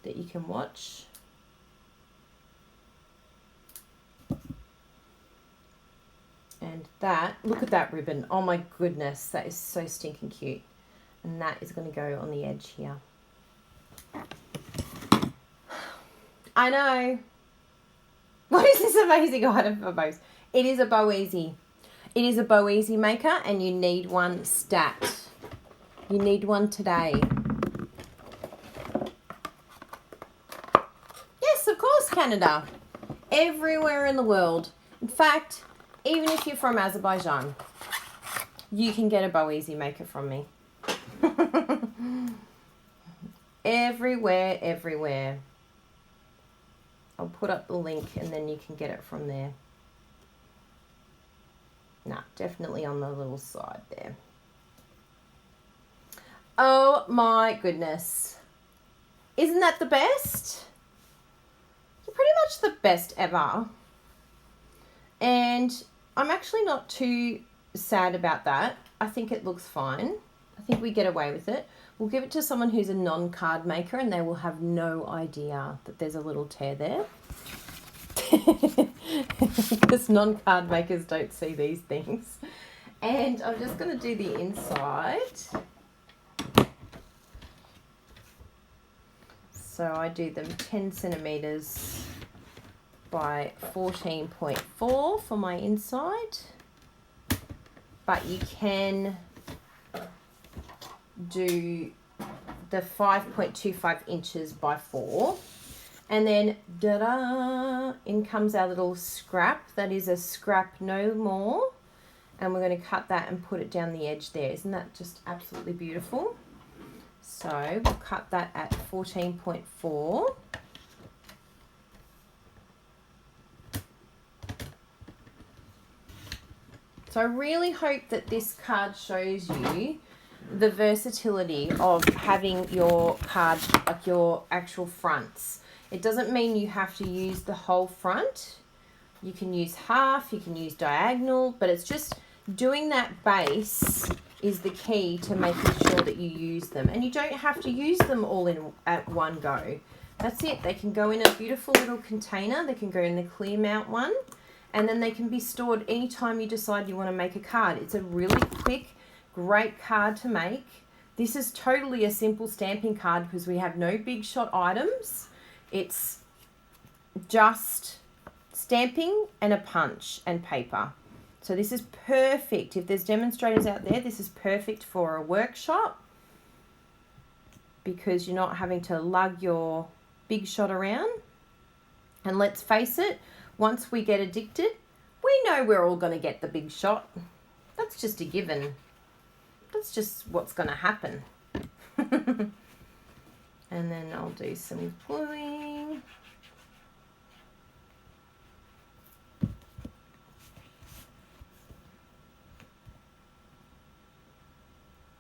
that you can watch. And that, look at that ribbon. Oh my goodness, that is so stinking cute. And that is going to go on the edge here. I know. What is this amazing item for bows? It is a Bow Easy. It is a Bow Easy Maker, and you need one stat. You need one today. Yes, of course, Canada. Everywhere in the world. In fact, even if you're from Azerbaijan, you can get a Bow Easy Maker from me. Everywhere, everywhere. I'll put up the link and then you can get it from there. Nah, definitely on the little side there. Oh my goodness. Isn't that the best? Pretty much the best ever. And I'm actually not too sad about that. I think it looks fine. I think we get away with it. We'll give it to someone who's a non-card maker and they will have no idea that there's a little tear there. Because non-card makers don't see these things. And I'm just going to do the inside. So I do them 10 centimeters by 14.4 for my inside. But you can do the 5.25 inches by 4. And then, da-da, in comes our little scrap. That is a scrap no more. And we're going to cut that and put it down the edge there. Isn't that just absolutely beautiful? So we'll cut that at 14.4. So I really hope that this card shows you the versatility of having your card, like your actual fronts. It doesn't mean you have to use the whole front. You can use half, you can use diagonal, but it's just doing that base is the key to making sure that you use them. And you don't have to use them all in at one go. That's it. They can go in a beautiful little container. They can go in the clear mount one. And then they can be stored anytime you decide you want to make a card. It's a really quick, great card to make. This is totally a simple stamping card because we have no big shot items. It's just stamping and a punch and paper. So this is perfect. If there's demonstrators out there, this is perfect for a workshop because you're not having to lug your big shot around. And let's face it, once we get addicted, we know we're all going to get the big shot. That's just a given. That's just what's going to happen. And then I'll do some gluing.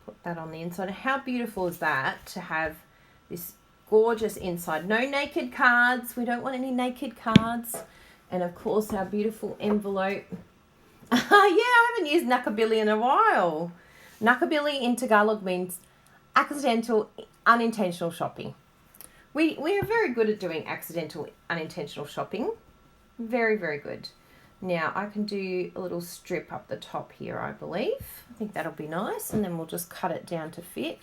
Put that on the inside. How beautiful is that to have this gorgeous inside? No naked cards. We don't want any naked cards. And of course our beautiful envelope. Yeah, I haven't used Knackabilly in a while. Knackabilly in Tagalog means accidental, unintentional shopping. We are very good at doing accidental, unintentional shopping. Very, very good. Now I can do a little strip up the top here, I believe. I think that'll be nice. And then we'll just cut it down to fit.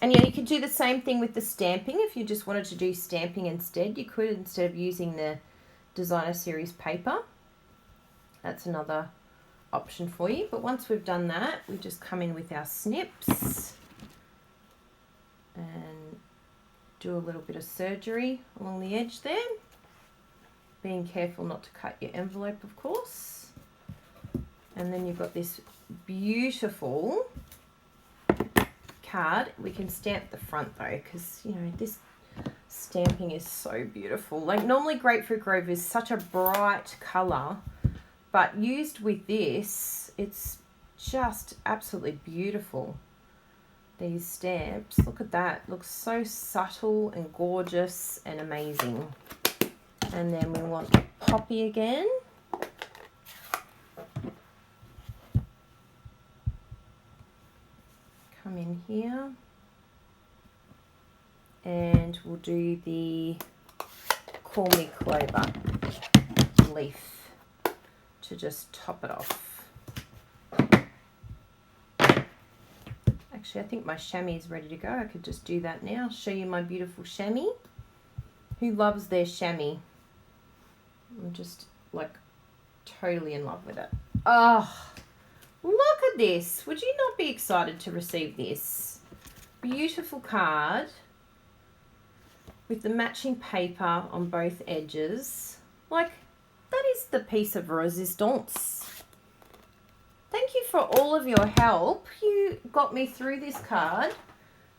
And yeah, you could do the same thing with the stamping. If you just wanted to do stamping instead, you could, instead of using the designer series paper. That's another option for you. But once we've done that, we just come in with our snips and do a little bit of surgery along the edge there. Being careful not to cut your envelope, of course. And then you've got this beautiful card. We can stamp the front though, because you know this stamping is so beautiful. Like normally Grapefruit Grove is such a bright color, but used with this, it's just absolutely beautiful. These stamps, look at that, looks so subtle and gorgeous and amazing. And then we want Poppy again. Come in here. And we'll do the Call Me Clover leaf to just top it off. Actually, I think my chamois is ready to go. I could just do that now. Show you my beautiful chamois. Who loves their chamois? I'm just like totally in love with it. Oh, look at this. Would you not be excited to receive this beautiful card with the matching paper on both edges? Like, that is the piece of resistance. Thank you for all of your help. You got me through this card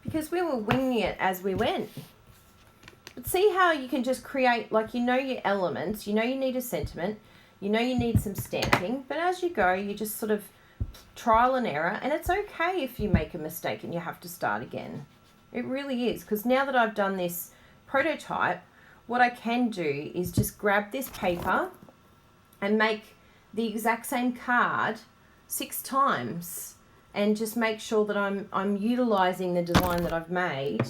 because we were winging it as we went. But see how you can just create, like, you know your elements, you know you need a sentiment, you know you need some stamping, but as you go, you just sort of trial and error, and it's okay if you make a mistake and you have to start again. It really is, because now that I've done this prototype, what I can do is just grab this paper and make the exact same card 6 times and just make sure that I'm utilizing the design that I've made.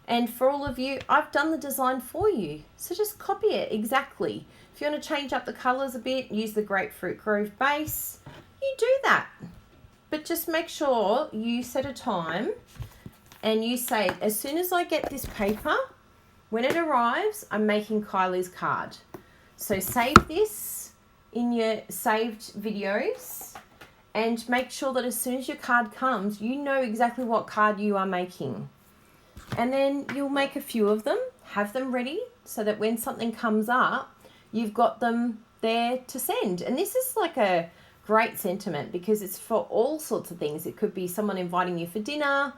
And for all of you, I've done the design for you. So just copy it exactly. If you want to change up the colors a bit, use the Grapefruit Grove base, you do that. But just make sure you set a time and you say, as soon as I get this paper, when it arrives, I'm making Kylie's card. So save this in your saved videos and make sure that as soon as your card comes, you know exactly what card you are making. And then you'll make a few of them, have them ready so that when something comes up, you've got them there to send. And this is like a great sentiment because it's for all sorts of things. It could be someone inviting you for dinner.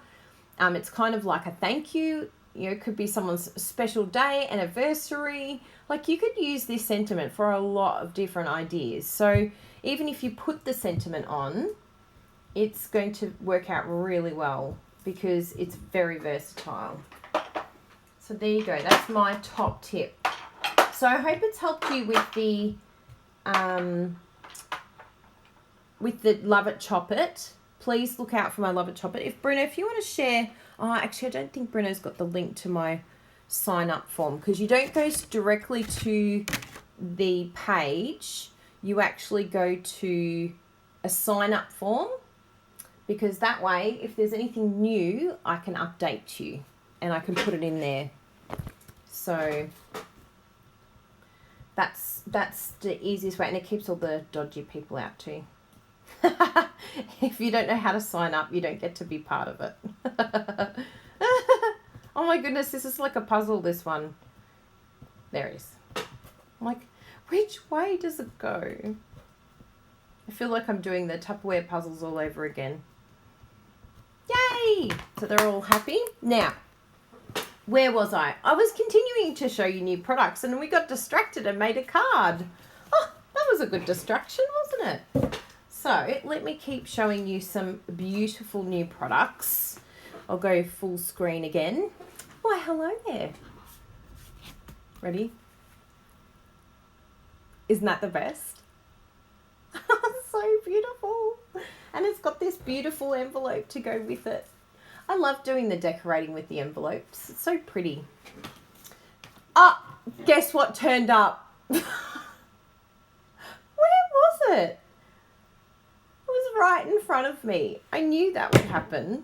It's kind of like a thank you. You know, it could be someone's special day, anniversary. Like you could use this sentiment for a lot of different ideas. So even if you put the sentiment on, it's going to work out really well because it's very versatile. So there you go. That's my top tip. So I hope it's helped you with the Love It Chop It. Please look out for my Love It Chop It. If Bruno, if you want to share, actually I don't think Bruno's got the link to my sign up form because you don't go directly to the page. You actually go to a sign up form because that way, if there's anything new, I can update you and I can put it in there. So that's the easiest way, and it keeps all the dodgy people out too. If you don't know how to sign up, you don't get to be part of it. Oh my goodness, this is like a puzzle, this one. There it is. I'm like, which way does it go? I feel like I'm doing the Tupperware puzzles all over again. Yay! So they're all happy. Now, where was I? I was continuing to show you new products and we got distracted and made a card. Oh, that was a good distraction, wasn't it? So let me keep showing you some beautiful new products. I'll go full screen again. Why, hello there. Ready? Isn't that the best? So beautiful. And it's got this beautiful envelope to go with it. I love doing the decorating with the envelopes. It's so pretty. Ah, guess what turned up? Where was it? It was right in front of me. I knew that would happen.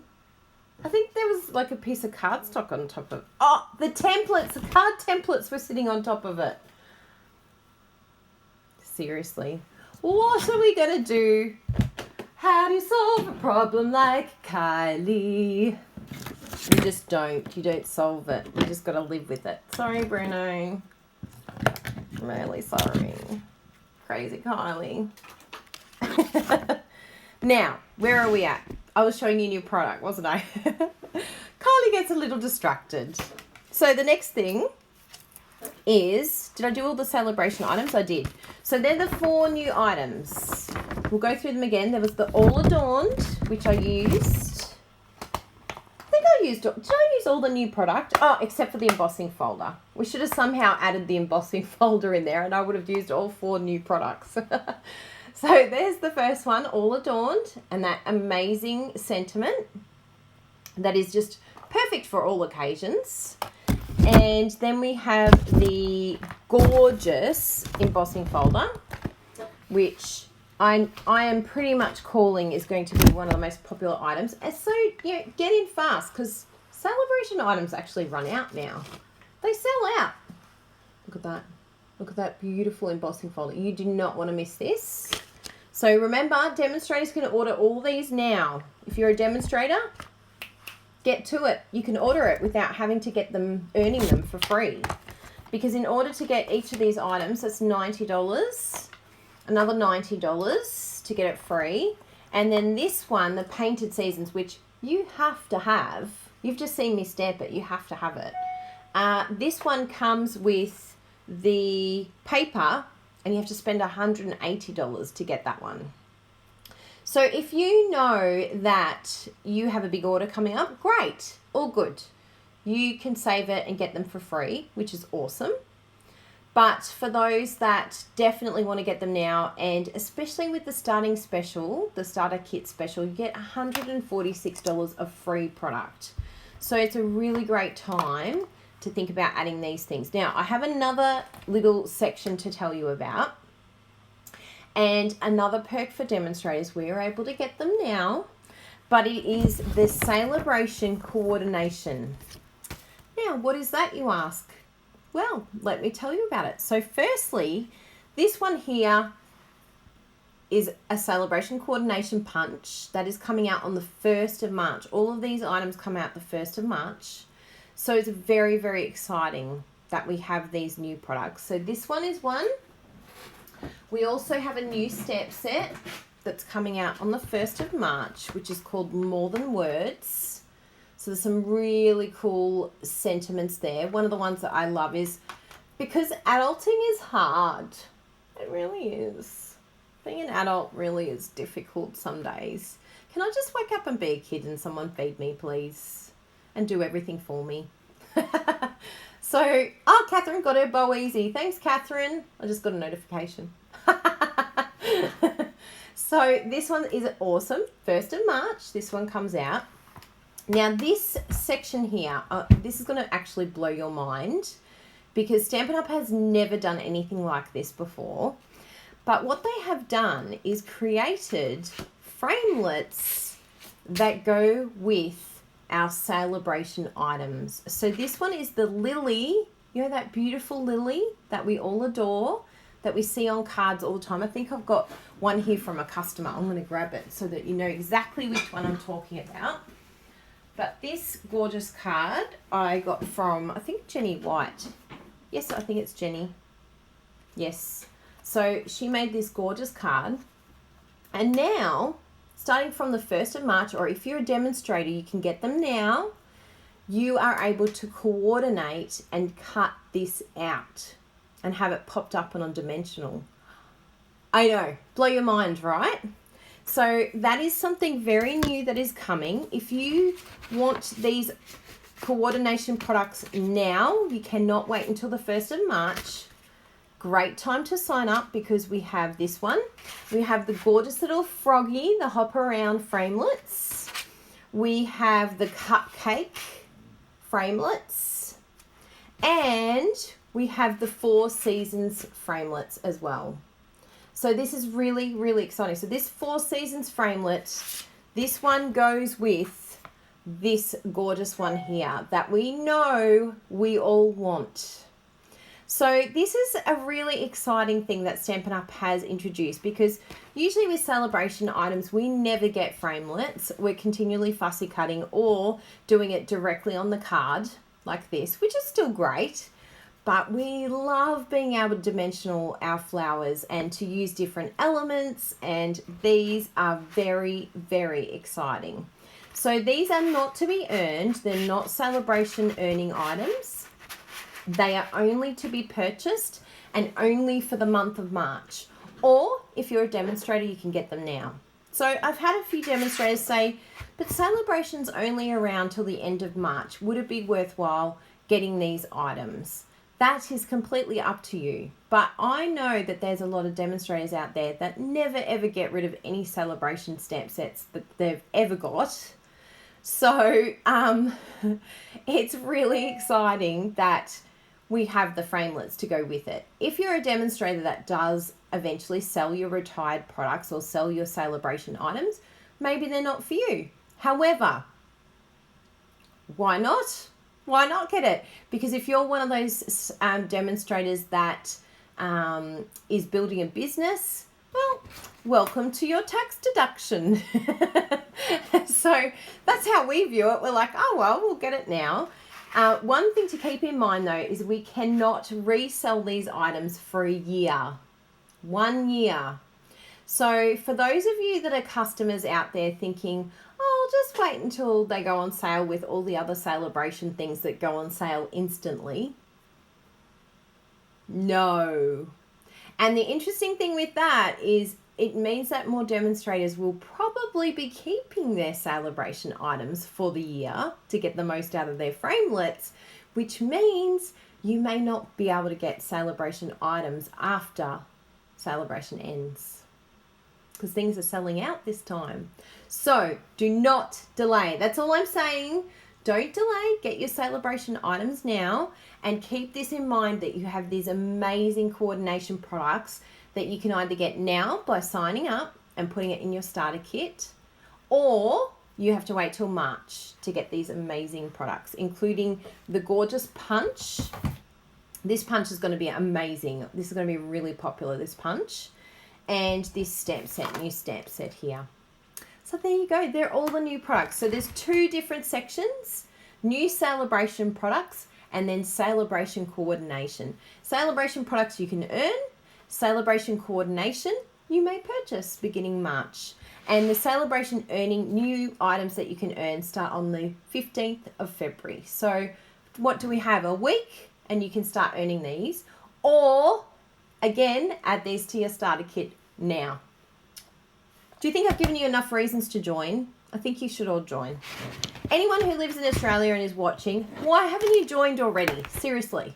I think there was like a piece of cardstock on top of it. Oh, the templates, the card templates were sitting on top of it. Seriously. What are we going to do? How do you solve a problem like Kylie? You just don't. You don't solve it. You just got to live with it. Sorry, Bruno. I'm really sorry. Crazy Kylie. Now, where are we at? I was showing you a new product, wasn't I? Kylie gets a little distracted. So the next thing is, did I do all the Sale-a-Bration items? I did. So they're the 4 new items. We'll go through them again. There was the All Adorned, which I used. Did I use all the new product? Oh, except for the embossing folder. We should have somehow added the embossing folder in there and I would have used all 4 new products. So there's the first one, All Adorned, and that amazing sentiment that is just perfect for all occasions. And then we have the gorgeous embossing folder, which I am pretty much calling is going to be one of the most popular items. And so, you know, get in fast because Sale-a-Bration items actually run out now. They sell out. Look at that. Look at that beautiful embossing folder. You do not want to miss this. So remember, demonstrators can order all these now. If you're a demonstrator, get to it. You can order it without having to get them, earning them for free. Because in order to get each of these items, that's $90. Another $90 to get it free. And then this one, the Painted Seasons, which you have to have. You've just seen me stamp it. You have to have it. This one comes with the paper and you have to spend $180 to get that one. So if you know that you have a big order coming up, great, all good. You can save it and get them for free, which is awesome. But for those that definitely want to get them now, and especially with the starting special, the starter kit special, you get $146 of free product. So it's a really great time to think about adding these things. Now, I have another little section to tell you about. And another perk for demonstrators, we are able to get them now, but it is the Sale-a-Bration coordination. Now, what is that, you ask? Well, let me tell you about it. So firstly, this one here is a Sale-a-Bration coordination punch that is coming out on the 1st of March. All of these items come out the 1st of March. So it's very, very exciting that we have these new products. So this one is one. We also have a new stamp set that's coming out on the 1st of March, which is called More Than Words. So there's some really cool sentiments there. One of the ones that I love is, because adulting is hard. It really is. Being an adult really is difficult some days. Can I just wake up and be a kid and someone feed me, please? And do everything for me. So, Catherine got her bow easy. Thanks, Catherine. I just got a notification. So this one is awesome. 1st of March, this one comes out. Now this section here, this is going to actually blow your mind because Stampin' Up has never done anything like this before. But what they have done is created framelits that go with our Sale-a-Bration items. So this one is the lily, you know, that beautiful lily that we all adore, that we see on cards all the time. I think I've got one here from a customer. I'm going to grab it so that you know exactly which one I'm talking about. But this gorgeous card I got from, I think, Jenny White. Yes, I think it's Jenny. Yes. So she made this gorgeous card. And now, starting from the 1st of March, or if you're a demonstrator, you can get them now. You are able to coordinate and cut this out and have it popped up and on dimensional. I know, blow your mind, right? So that is something very new that is coming. If you want these coordination products now, you cannot wait until the 1st of March. Great time to sign up because we have this one. We have the gorgeous little froggy, the hop around framelits. We have the cupcake framelits. And we have the 4 seasons framelits as well. So this is really, really exciting. So this 4 seasons framelit, this one goes with this gorgeous one here that we know we all want. So this is a really exciting thing that Stampin' Up has introduced, because usually with Sale-a-Bration items, we never get framelits. We're continually fussy cutting or doing it directly on the card like this, which is still great. But we love being able to dimensional our flowers and to use different elements, and these are very, very exciting. So these are not to be earned. They're not Sale-a-Bration earning items. They are only to be purchased and only for the month of March. Or if you're a demonstrator, you can get them now. So I've had a few demonstrators say, but Sale-a-Bration's only around till the end of March. Would it be worthwhile getting these items? That is completely up to you. But I know that there's a lot of demonstrators out there that never ever get rid of any Sale-a-Bration stamp sets that they've ever got. So it's really exciting that we have the framelits to go with it. If you're a demonstrator that does eventually sell your retired products or sell your Sale-a-Bration items, maybe they're not for you. However, why not? Why not get it? Because if you're one of those demonstrators that is building a business, well, welcome to your tax deduction. So that's how we view it. We're like, oh, well, we'll get it now. One thing to keep in mind, though, is we cannot resell these items for a year. 1 year. So for those of you that are customers out there thinking, oh, I'll just wait until they go on sale with all the other Sale-a-Bration things that go on sale instantly. No. And the interesting thing with that is it means that more demonstrators will probably be keeping their Sale-a-Bration items for the year to get the most out of their framelits, which means you may not be able to get Sale-a-Bration items after Sale-a-Bration ends, because things are selling out this time. So do not delay. That's all I'm saying. Don't delay. Get your Sale-a-Bration items now, and keep this in mind that you have these amazing coordination products that you can either get now by signing up and putting it in your starter kit, or you have to wait till March to get these amazing products, including the gorgeous punch. This punch is going to be amazing. This is going to be really popular, this punch. And this stamp set, new stamp set here. So there you go. They're all the new products. So there's 2 different sections: new Sale-a-Bration products and then Sale-a-Bration coordination. Sale-a-Bration products you can earn. Sale-a-Bration coordination you may purchase beginning March. And the Sale-a-Bration earning new items that you can earn start on the 15th of February. So what do we have? A week and you can start earning these. Or again, add these to your starter kit now. Do you think I've given you enough reasons to join? I think you should all join. Anyone who lives in Australia and is watching, why haven't you joined already? Seriously.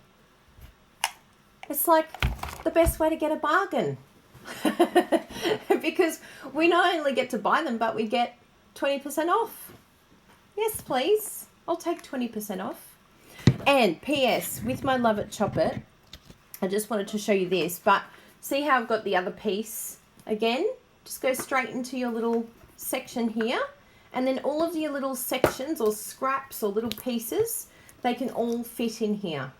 It's like the best way to get a bargain. Because we not only get to buy them, but we get 20% off. Yes, please. I'll take 20% off. And P.S. with my Love It, Chop It, I just wanted to show you this, but see how I've got the other piece again? Just go straight into your little section here, and then all of your little sections or scraps or little pieces, they can all fit in here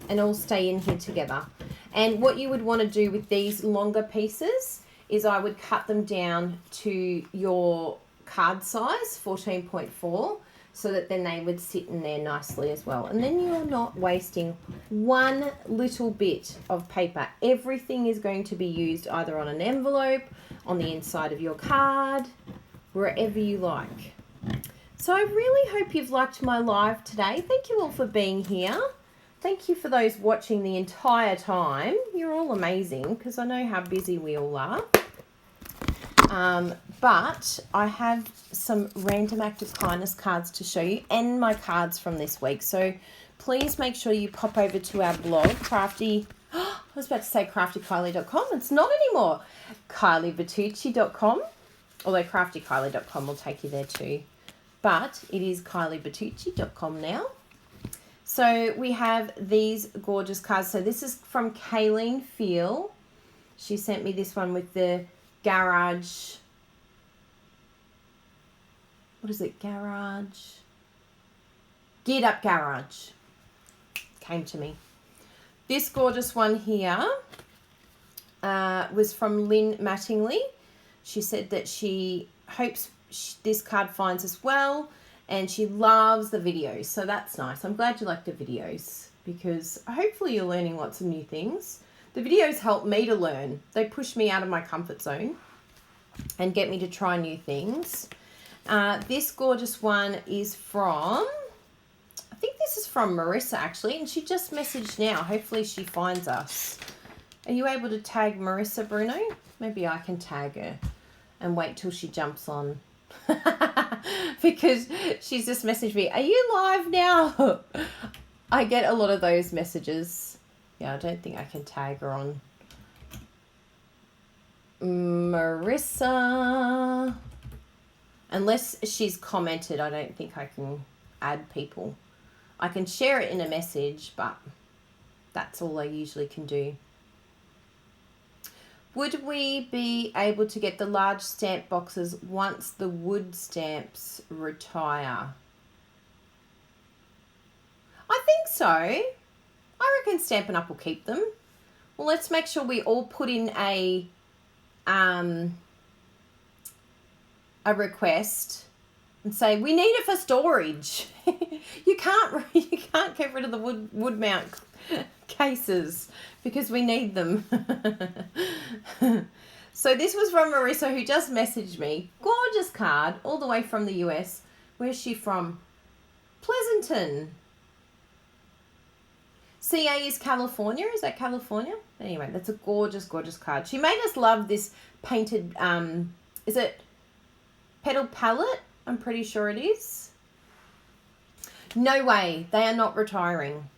and all stay in here together. And what you would want to do with these longer pieces is I would cut them down to your card size, 14.4, so that then they would sit in there nicely as well. And then you're not wasting one little bit of paper. Everything is going to be used either on an envelope, on the inside of your card, wherever you like. So I really hope you've liked my live today. Thank you all for being here. Thank you for those watching the entire time. You're all amazing, because I know how busy we all are. But I have some random act of kindness cards to show you, and my cards from this week. So please make sure you pop over to our blog, I was about to say craftykylie.com. It's not anymore. KylieBertucci.com. Although craftykylie.com will take you there too. But it is KylieBertucci.com now. So we have these gorgeous cards. So this is from Kayleen Feel. She sent me this one with the garage. What is it? Garage. Geared Up Garage. Came to me. This gorgeous one here was from Lynn Mattingly. She said that she hopes this card finds us well and she loves the videos. So that's nice. I'm glad you like the videos because hopefully you're learning lots of new things. The videos help me to learn. They push me out of my comfort zone and get me to try new things. This gorgeous one is from, I think this is from Marissa actually, and she just messaged now. Hopefully she finds us. Are you able to tag Marissa, Bruno? Maybe I can tag her and wait till she jumps on. Because she's just messaged me, are you live now? I get a lot of those messages. Yeah, I don't think I can tag her on. Marissa. Unless she's commented, I don't think I can add people. I can share it in a message, but that's all I usually can do. Would we be able to get the large stamp boxes once the wood stamps retire? I think so. I reckon Stampin' Up will keep them. Well, let's make sure we all put in a request and say we need it for storage. you can't get rid of the wood mount cases because we need them. So this was from Marissa, who just messaged me. Gorgeous card, all the way from the US. Where's she from? Pleasanton. CA is California. Is that California? Anyway, that's a gorgeous, gorgeous card. She made us love this painted, is it petal palette? I'm pretty sure it is. No way. They are not retiring.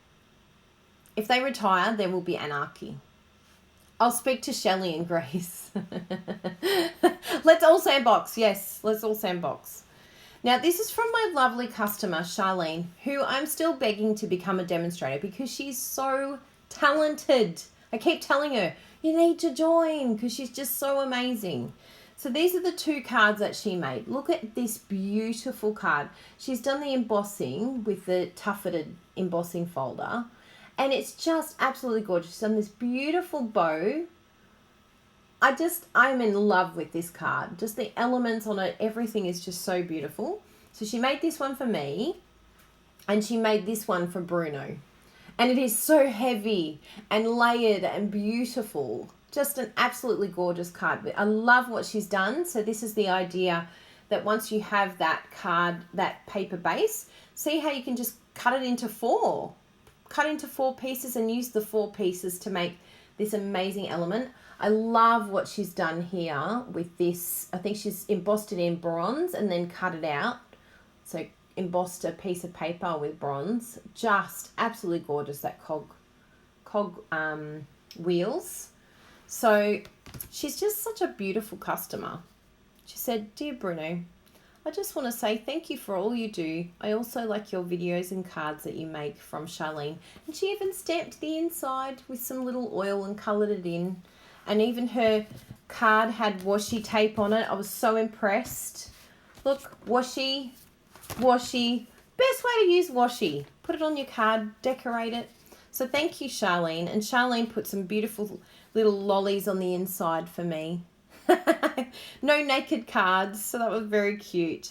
If they retire, there will be anarchy. I'll speak to Shelley and Grace. Let's all sandbox. Yes, let's all sandbox. Now, this is from my lovely customer, Charlene, who I'm still begging to become a demonstrator because she's so talented. I keep telling her, you need to join because she's just so amazing. So these are the two cards that she made. Look at this beautiful card. She's done the embossing with the tufted embossing folder. And it's just absolutely gorgeous. She's done this beautiful bow. I'm in love with this card. Just the elements on it, everything is just so beautiful. So she made this one for me. And she made this one for Bruno. And it is so heavy and layered and beautiful. Just an absolutely gorgeous card. I love what she's done. So this is the idea that once you have that card, that paper base, see how you can just cut it into four. Cut into 4 pieces and use the 4 pieces to make this amazing element. I love what she's done here with this. I think she's embossed it in bronze and then cut it out. So embossed a piece of paper with bronze. Just absolutely gorgeous, that cog wheels. So she's just such a beautiful customer. She said, "Dear Bruno, I just want to say thank you for all you do. I also like your videos and cards that you make," from Charlene. And she even stamped the inside with some little oil and coloured it in. And even her card had washi tape on it. I was so impressed. Look, washi. Best way to use washi. Put it on your card, decorate it. So thank you, Charlene. And Charlene put some beautiful little lollies on the inside for me. No naked cards, so that was very cute.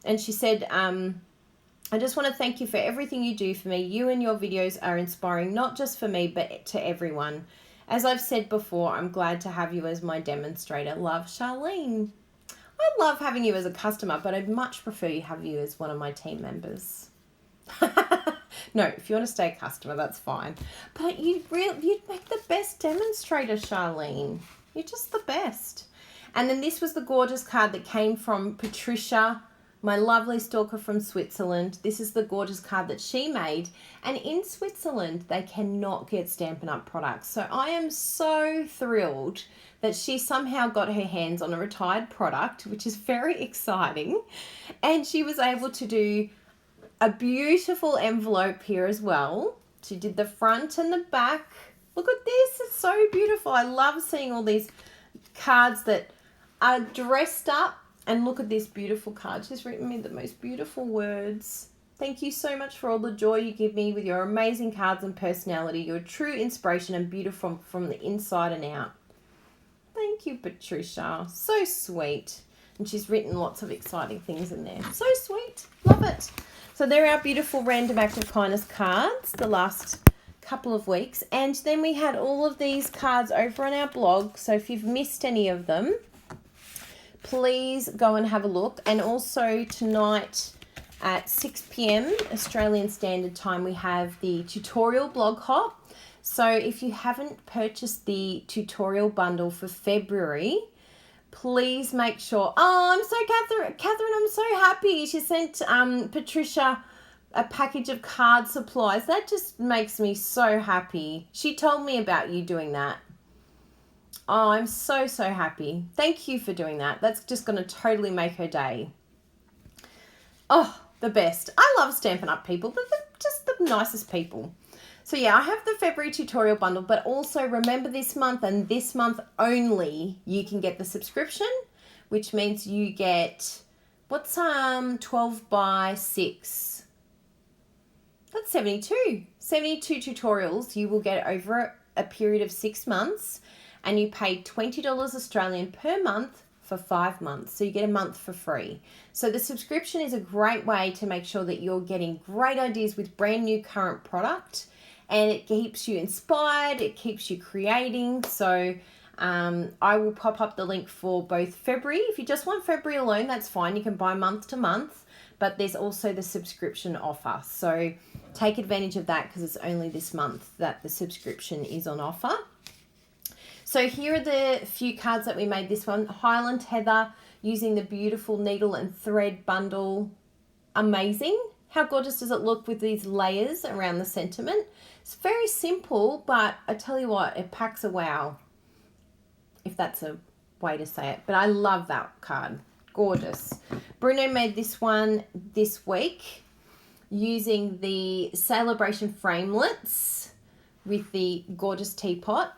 And she said, I just want to thank you for everything you do for me. You and your videos are inspiring, not just for me, but to everyone. As I've said before, I'm glad to have you as my demonstrator. Love, Charlene. I love having you as a customer, but I'd much prefer you have you as one of my team members. No, if you want to stay a customer, that's fine. But you'd make the best demonstrator, Charlene. You're just the best. And then this was the gorgeous card that came from Patricia, my lovely stalker from Switzerland. This is the gorgeous card that she made. And in Switzerland, they cannot get Stampin' Up products. So I am so thrilled that she somehow got her hands on a retired product, which is very exciting. And she was able to do a beautiful envelope here as well. She did the front and the back. Look at this. It's so beautiful. I love seeing all these cards that are dressed up. And look at this beautiful card. She's written me the most beautiful words. Thank you so much for all the joy you give me with your amazing cards and personality. You're a true inspiration and beautiful from the inside and out. Thank you, Patricia. So sweet. And she's written lots of exciting things in there. So sweet. Love it. So they're our beautiful random act of kindness cards the last couple of weeks. And then we had all of these cards over on our blog. So if you've missed any of them, please go and have a look. And also tonight at 6 p.m. Australian Standard Time, we have the tutorial blog hop. So if you haven't purchased the tutorial bundle for February, please make sure. Oh, I'm so Catherine, I'm so happy. She sent Patricia a package of card supplies. That just makes me so happy. She told me about you doing that. Oh, I'm so happy. Thank you for doing that. That's just going to totally make her day. Oh, the best. I love Stampin' Up people. They're just the nicest people. So yeah, I have the February tutorial bundle, but also remember this month and this month only, you can get the subscription, which means you get, what's 12 by 6? That's 72. 72 tutorials you will get over a period of 6 months, and you pay $20 Australian per month for 5 months. So you get a month for free. So the subscription is a great way to make sure that you're getting great ideas with brand new current product. And it keeps you inspired, it keeps you creating. So I will pop up the link for both February. If you just want February alone, that's fine. You can buy month to month. But there's also the subscription offer. So take advantage of that because it's only this month that the subscription is on offer. So here are the few cards that we made this one. Highland Heather using the beautiful needle and thread bundle. Amazing. How gorgeous does it look with these layers around the sentiment? It's very simple, but I tell you what, it packs a wow, if that's a way to say it. But I love that card. Gorgeous. Bruno made this one this week using the Sale-a-Bration Framelits with the gorgeous teapot.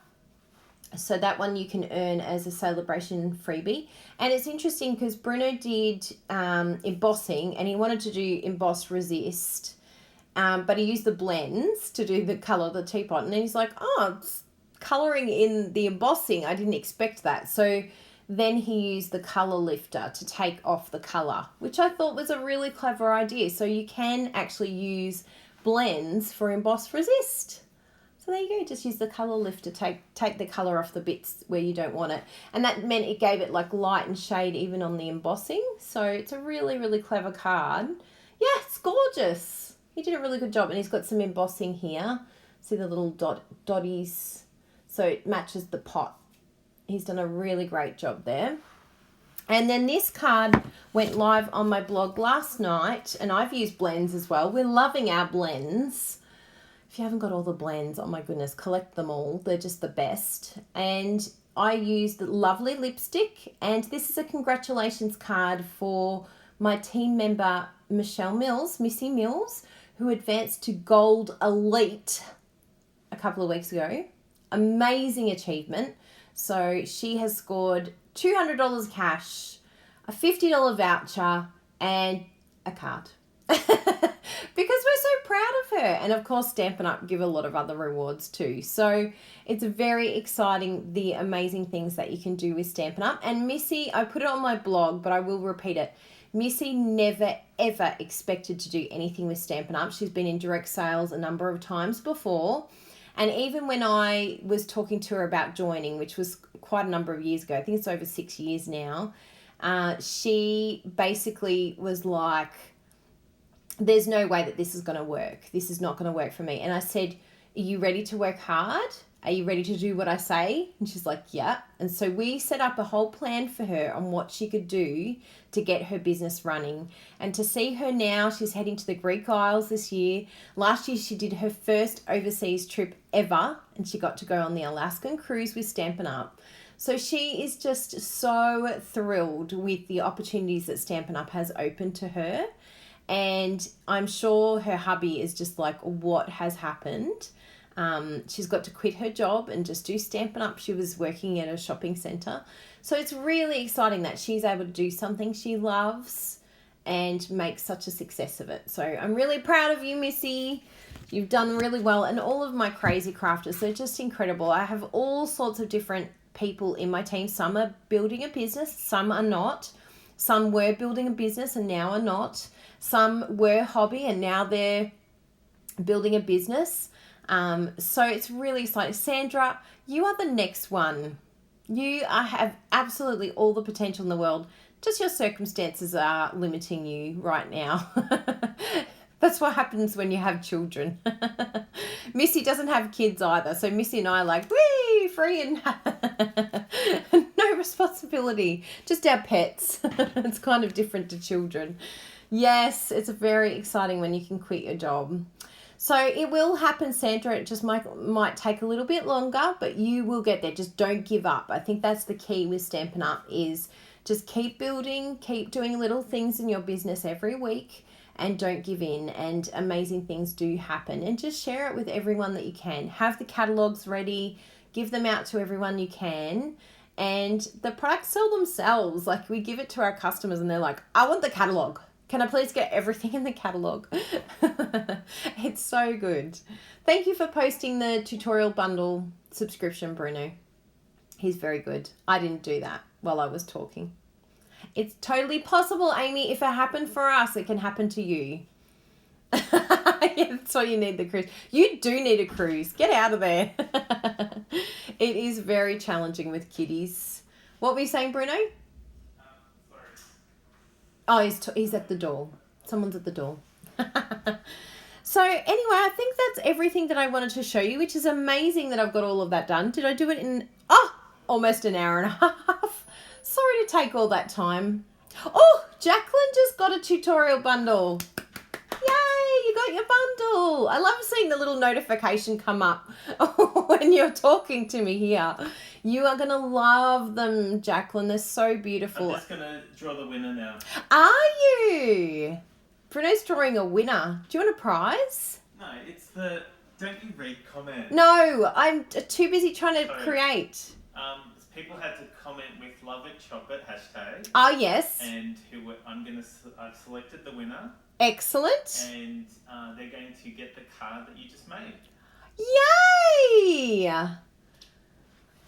So that one you can earn as a Sale-a-Bration freebie. And it's interesting because Bruno did embossing and he wanted to do emboss resist. But he used the blends to do the colour of the teapot. And then he's like, oh, it's colouring in the embossing. I didn't expect that. So then he used the colour lifter to take off the colour, which I thought was a really clever idea. So you can actually use blends for emboss resist. So there you go, just use the colour lifter, take the colour off the bits where you don't want it. And that meant it gave it like light and shade even on the embossing. So it's a really clever card. Yeah, it's gorgeous. He did a really good job, and he's got some embossing here. See the little dotties? So it matches the pot. He's done a really great job there. And then this card went live on my blog last night, and I've used blends as well. We're loving our blends. If you haven't got all the blends, oh my goodness, collect them all. They're just the best. And I used the lovely lipstick, and this is a congratulations card for my team member, Missy Mills, who advanced to Gold Elite a couple of weeks ago. Amazing achievement. So she has scored $200 cash, a $50 voucher, and a card. Because we're so proud of her. And of course, Stampin' Up give a lot of other rewards too. So it's very exciting, the amazing things that you can do with Stampin' Up. And Missy, I put it on my blog, but I will repeat it. Missy never, ever expected to do anything with Stampin' Up. She's been in direct sales a number of times before. And even when I was talking to her about joining, which was quite a number of years ago, I think it's over 6 years now, she basically was like, there's no way that this is going to work. This is not going to work for me. And I said, are you ready to work hard? Are you ready to do what I say? And she's like, yeah. And so we set up a whole plan for her on what she could do to get her business running. And to see her now, she's heading to the Greek Isles this year. Last year, she did her first overseas trip ever, and she got to go on the Alaskan cruise with Stampin' Up. So she is just so thrilled with the opportunities that Stampin' Up has opened to her. And I'm sure her hubby is just like, what has happened? She's got to quit her job and just do Stampin' Up. She was working at a shopping centre. So it's really exciting that she's able to do something she loves and make such a success of it. So I'm really proud of you, Missy. You've done really well, and all of my crazy crafters, they're just incredible. I have all sorts of different people in my team. Some are building a business, some are not. Some were building a business and now are not. Some were hobby and now they're building a business. So it's really exciting. Sandra, you are the next one. Have absolutely all the potential in the world. Just your circumstances are limiting you right now. That's what happens when you have children. Missy doesn't have kids either. So Missy and I are like, whee, free and no responsibility. Just our pets. It's kind of different to children. Yes, it's very exciting when you can quit your job. So it will happen, Sandra. It just might take a little bit longer, but you will get there. Just don't give up. I think that's the key with Stampin' Up is just keep building, keep doing little things in your business every week, and don't give in, and amazing things do happen. And just share it with everyone that you can. Have the catalogs ready, give them out to everyone you can, and the products sell themselves. Like, we give it to our customers and they're like, I want the catalog. Can I please get everything in the catalog? It's so good. Thank you for posting the tutorial bundle subscription, Bruno. He's very good. I didn't do that while I was talking. It's totally possible, Amy. If it happened for us, it can happen to you. Yeah, that's why you need the cruise. You do need a cruise. Get out of there. It is very challenging with kiddies. What were you saying, Bruno? Oh, he's at the door. Someone's at the door. So anyway, I think that's everything that I wanted to show you, which is amazing that I've got all of that done. Did I do it in almost an hour and a half? Sorry to take all that time. Oh, Jacqueline just got a tutorial bundle. Yay, you got your bundle. I love seeing the little notification come up when you're talking to me here. You are going to love them, Jacqueline. They're so beautiful. I'm just going to draw the winner now. Are you? Bruno's drawing a winner. Do you want a prize? No, it's the don't you read comment. No, I'm too busy trying to create. People had to comment with love it chocolate hashtag. Oh, yes. And I've selected the winner. Excellent. And they're going to get the card that you just made. Yay!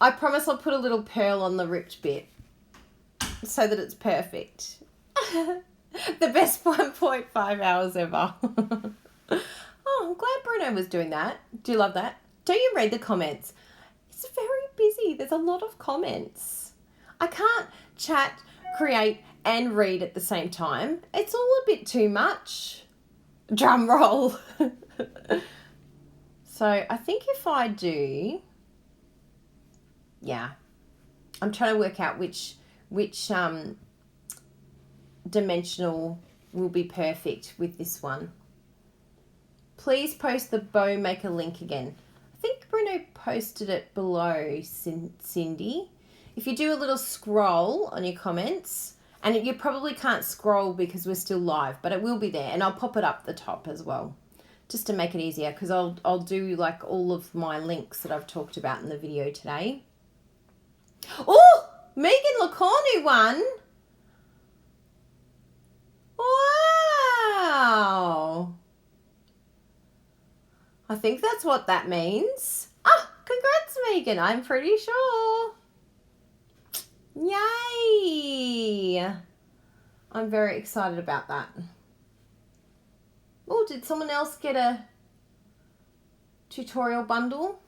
I promise I'll put a little pearl on the ripped bit so that it's perfect. The best 1.5 hours ever. Oh, I'm glad Bruno was doing that. Do you love that? Don't you read the comments? It's very busy. There's a lot of comments. I can't chat, create, and read at the same time. It's all a bit too much. Drum roll. So I think if I do, yeah, I'm trying to work out which dimensional will be perfect with this one. Please post the bow maker link again. I think Bruno posted it below, Cindy. If you do a little scroll on your comments, and you probably can't scroll because we're still live, but it will be there, and I'll pop it up the top as well, just to make it easier, because I'll do like all of my links that I've talked about in the video today. Oh, Megan Lacornu won. Wow. I think that's what that means. Ah, congrats, Megan. I'm pretty sure. Yay. I'm very excited about that. Oh, did someone else get a tutorial bundle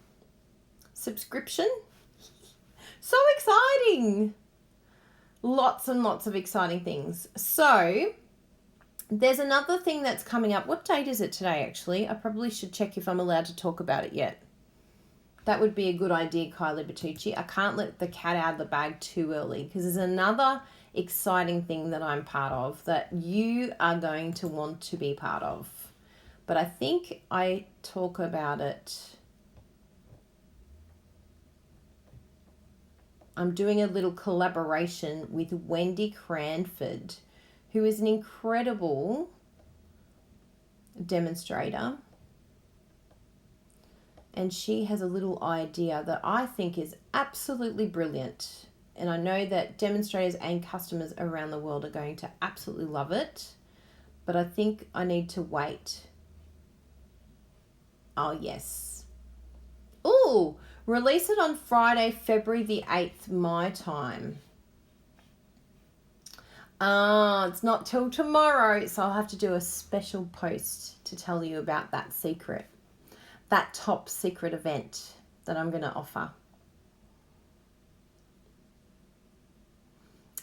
subscription? So exciting. Lots and lots of exciting things. So there's another thing that's coming up. What date is it today, actually? I probably should check if I'm allowed to talk about it yet. That would be a good idea, Kylie Bertucci. I can't let the cat out of the bag too early, because there's another exciting thing that I'm part of that you are going to want to be part of. But I think I talk about it. I'm doing a little collaboration with Wendy Cranford, who is an incredible demonstrator. And she has a little idea that I think is absolutely brilliant. And I know that demonstrators and customers around the world are going to absolutely love it. but I think I need to wait. Oh, yes. Ooh, release it on Friday, February the 8th, my time. It's not till tomorrow, so I'll have to do a special post to tell you about that secret, that top secret event that I'm going to offer.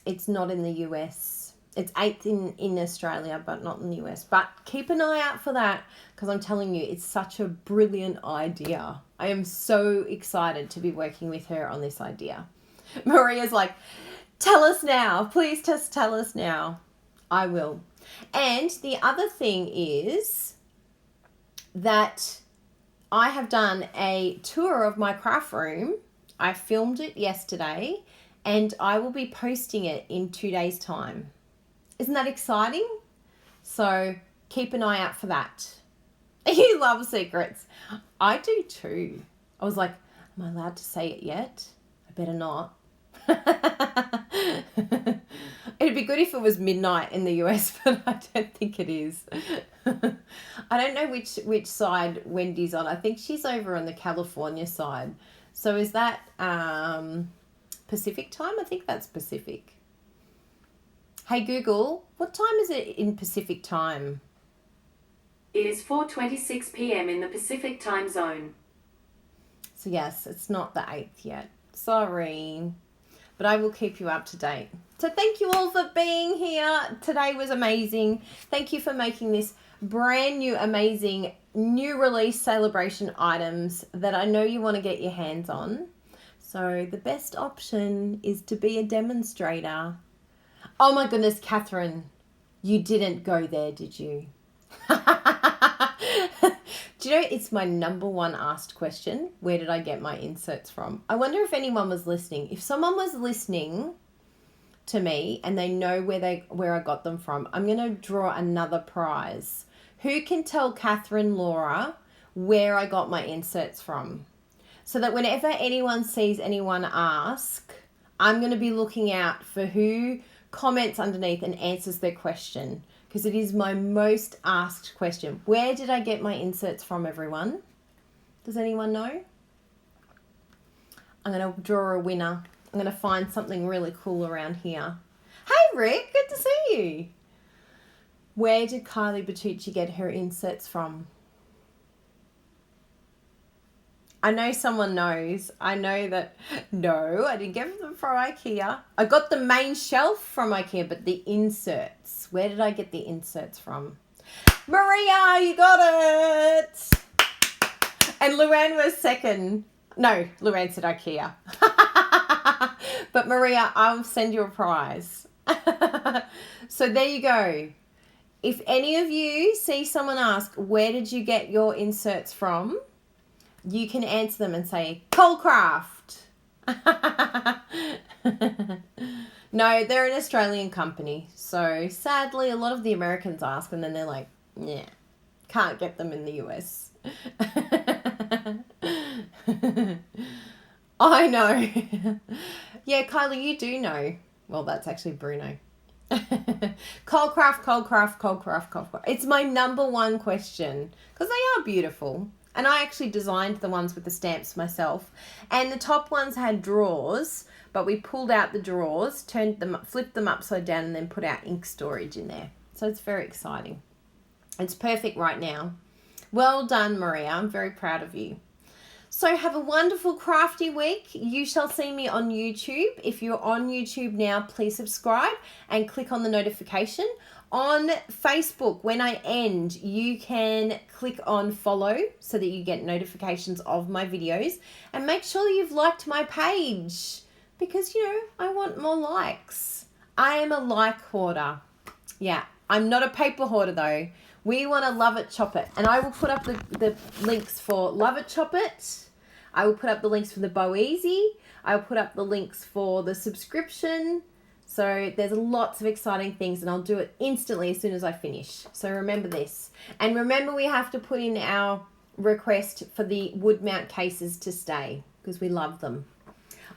It's not in the US. It's 8th in Australia, but not in the US. But keep an eye out for that, because I'm telling you, it's such a brilliant idea. I am so excited to be working with her on this idea. Maria's like, tell us now. Please just tell us now. I will. And the other thing is that I have done a tour of my craft room. I filmed it yesterday, and I will be posting it in 2 days' time. Isn't that exciting? So keep an eye out for that. You love secrets. I do too. I was like, am I allowed to say it yet? I better not. It'd be good if it was midnight in the US, but I don't think it is. I don't know which side Wendy's on. I think she's over on the California side. So is that Pacific time? I think that's Pacific. Hey Google, what time is it in Pacific time? It is 4:26 p.m. in the Pacific time zone. So yes, it's not the 8th yet. Sorry. But I will keep you up to date. So thank you all for being here. Today was amazing. Thank you for making this brand new, amazing, new release Sale-a-Bration items that I know you want to get your hands on. So the best option is to be a demonstrator. Oh my goodness, Catherine, you didn't go there, did you? Do you know, it's my number one asked question. Where did I get my inserts from? I wonder if anyone was listening. If someone was listening to me and they know where I got them from, I'm going to draw another prize. Who can tell Catherine Laura where I got my inserts from? So that whenever anyone sees anyone ask, I'm going to be looking out for who comments underneath and answers their question, because it is my most asked question. Where did I get my inserts from, everyone? Does anyone know? I'm going to draw a winner. I'm going to find something really cool around here. Hey, Rick, good to see you. Where did Kylie Bertucci get her inserts from? I know someone knows. I know that, no, I didn't get them from IKEA. I got the main shelf from IKEA, but the inserts, where did I get the inserts from? Maria, you got it! And Luann was second. No, Luann said IKEA. But Maria, I'll send you a prize. So there you go. If any of you see someone ask, where did you get your inserts from? You can answer them and say, Colecraft. No, they're an Australian company. So sadly, a lot of the Americans ask and then they're like, yeah, can't get them in the US. I know. Yeah, Kylie, you do know. Well, that's actually Bruno. Colecraft. It's my number one question because they are beautiful. And I actually designed the ones with the stamps myself. And the top ones had drawers, but we pulled out the drawers, flipped them upside down, and then put our ink storage in there. So it's very exciting. It's perfect right now. Well done, Maria. I'm very proud of you. So have a wonderful crafty week. You shall see me on YouTube. If you're on YouTube now, please subscribe and click on the notification. On Facebook, when I end, you can click on follow so that you get notifications of my videos. And make sure you've liked my page because, you know, I want more likes. I am a like hoarder. Yeah, I'm not a paper hoarder though. We want to love it, chop it. And I will put up the links for Love It, Chop It. I will put up the links for the Bow Easy. I will put up the links for the subscription. So there's lots of exciting things and I'll do it instantly as soon as I finish. So remember this. And remember we have to put in our request for the wood mount cases to stay because we love them.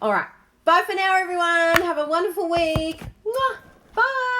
All right. Bye for now, everyone. Have a wonderful week. Mwah. Bye.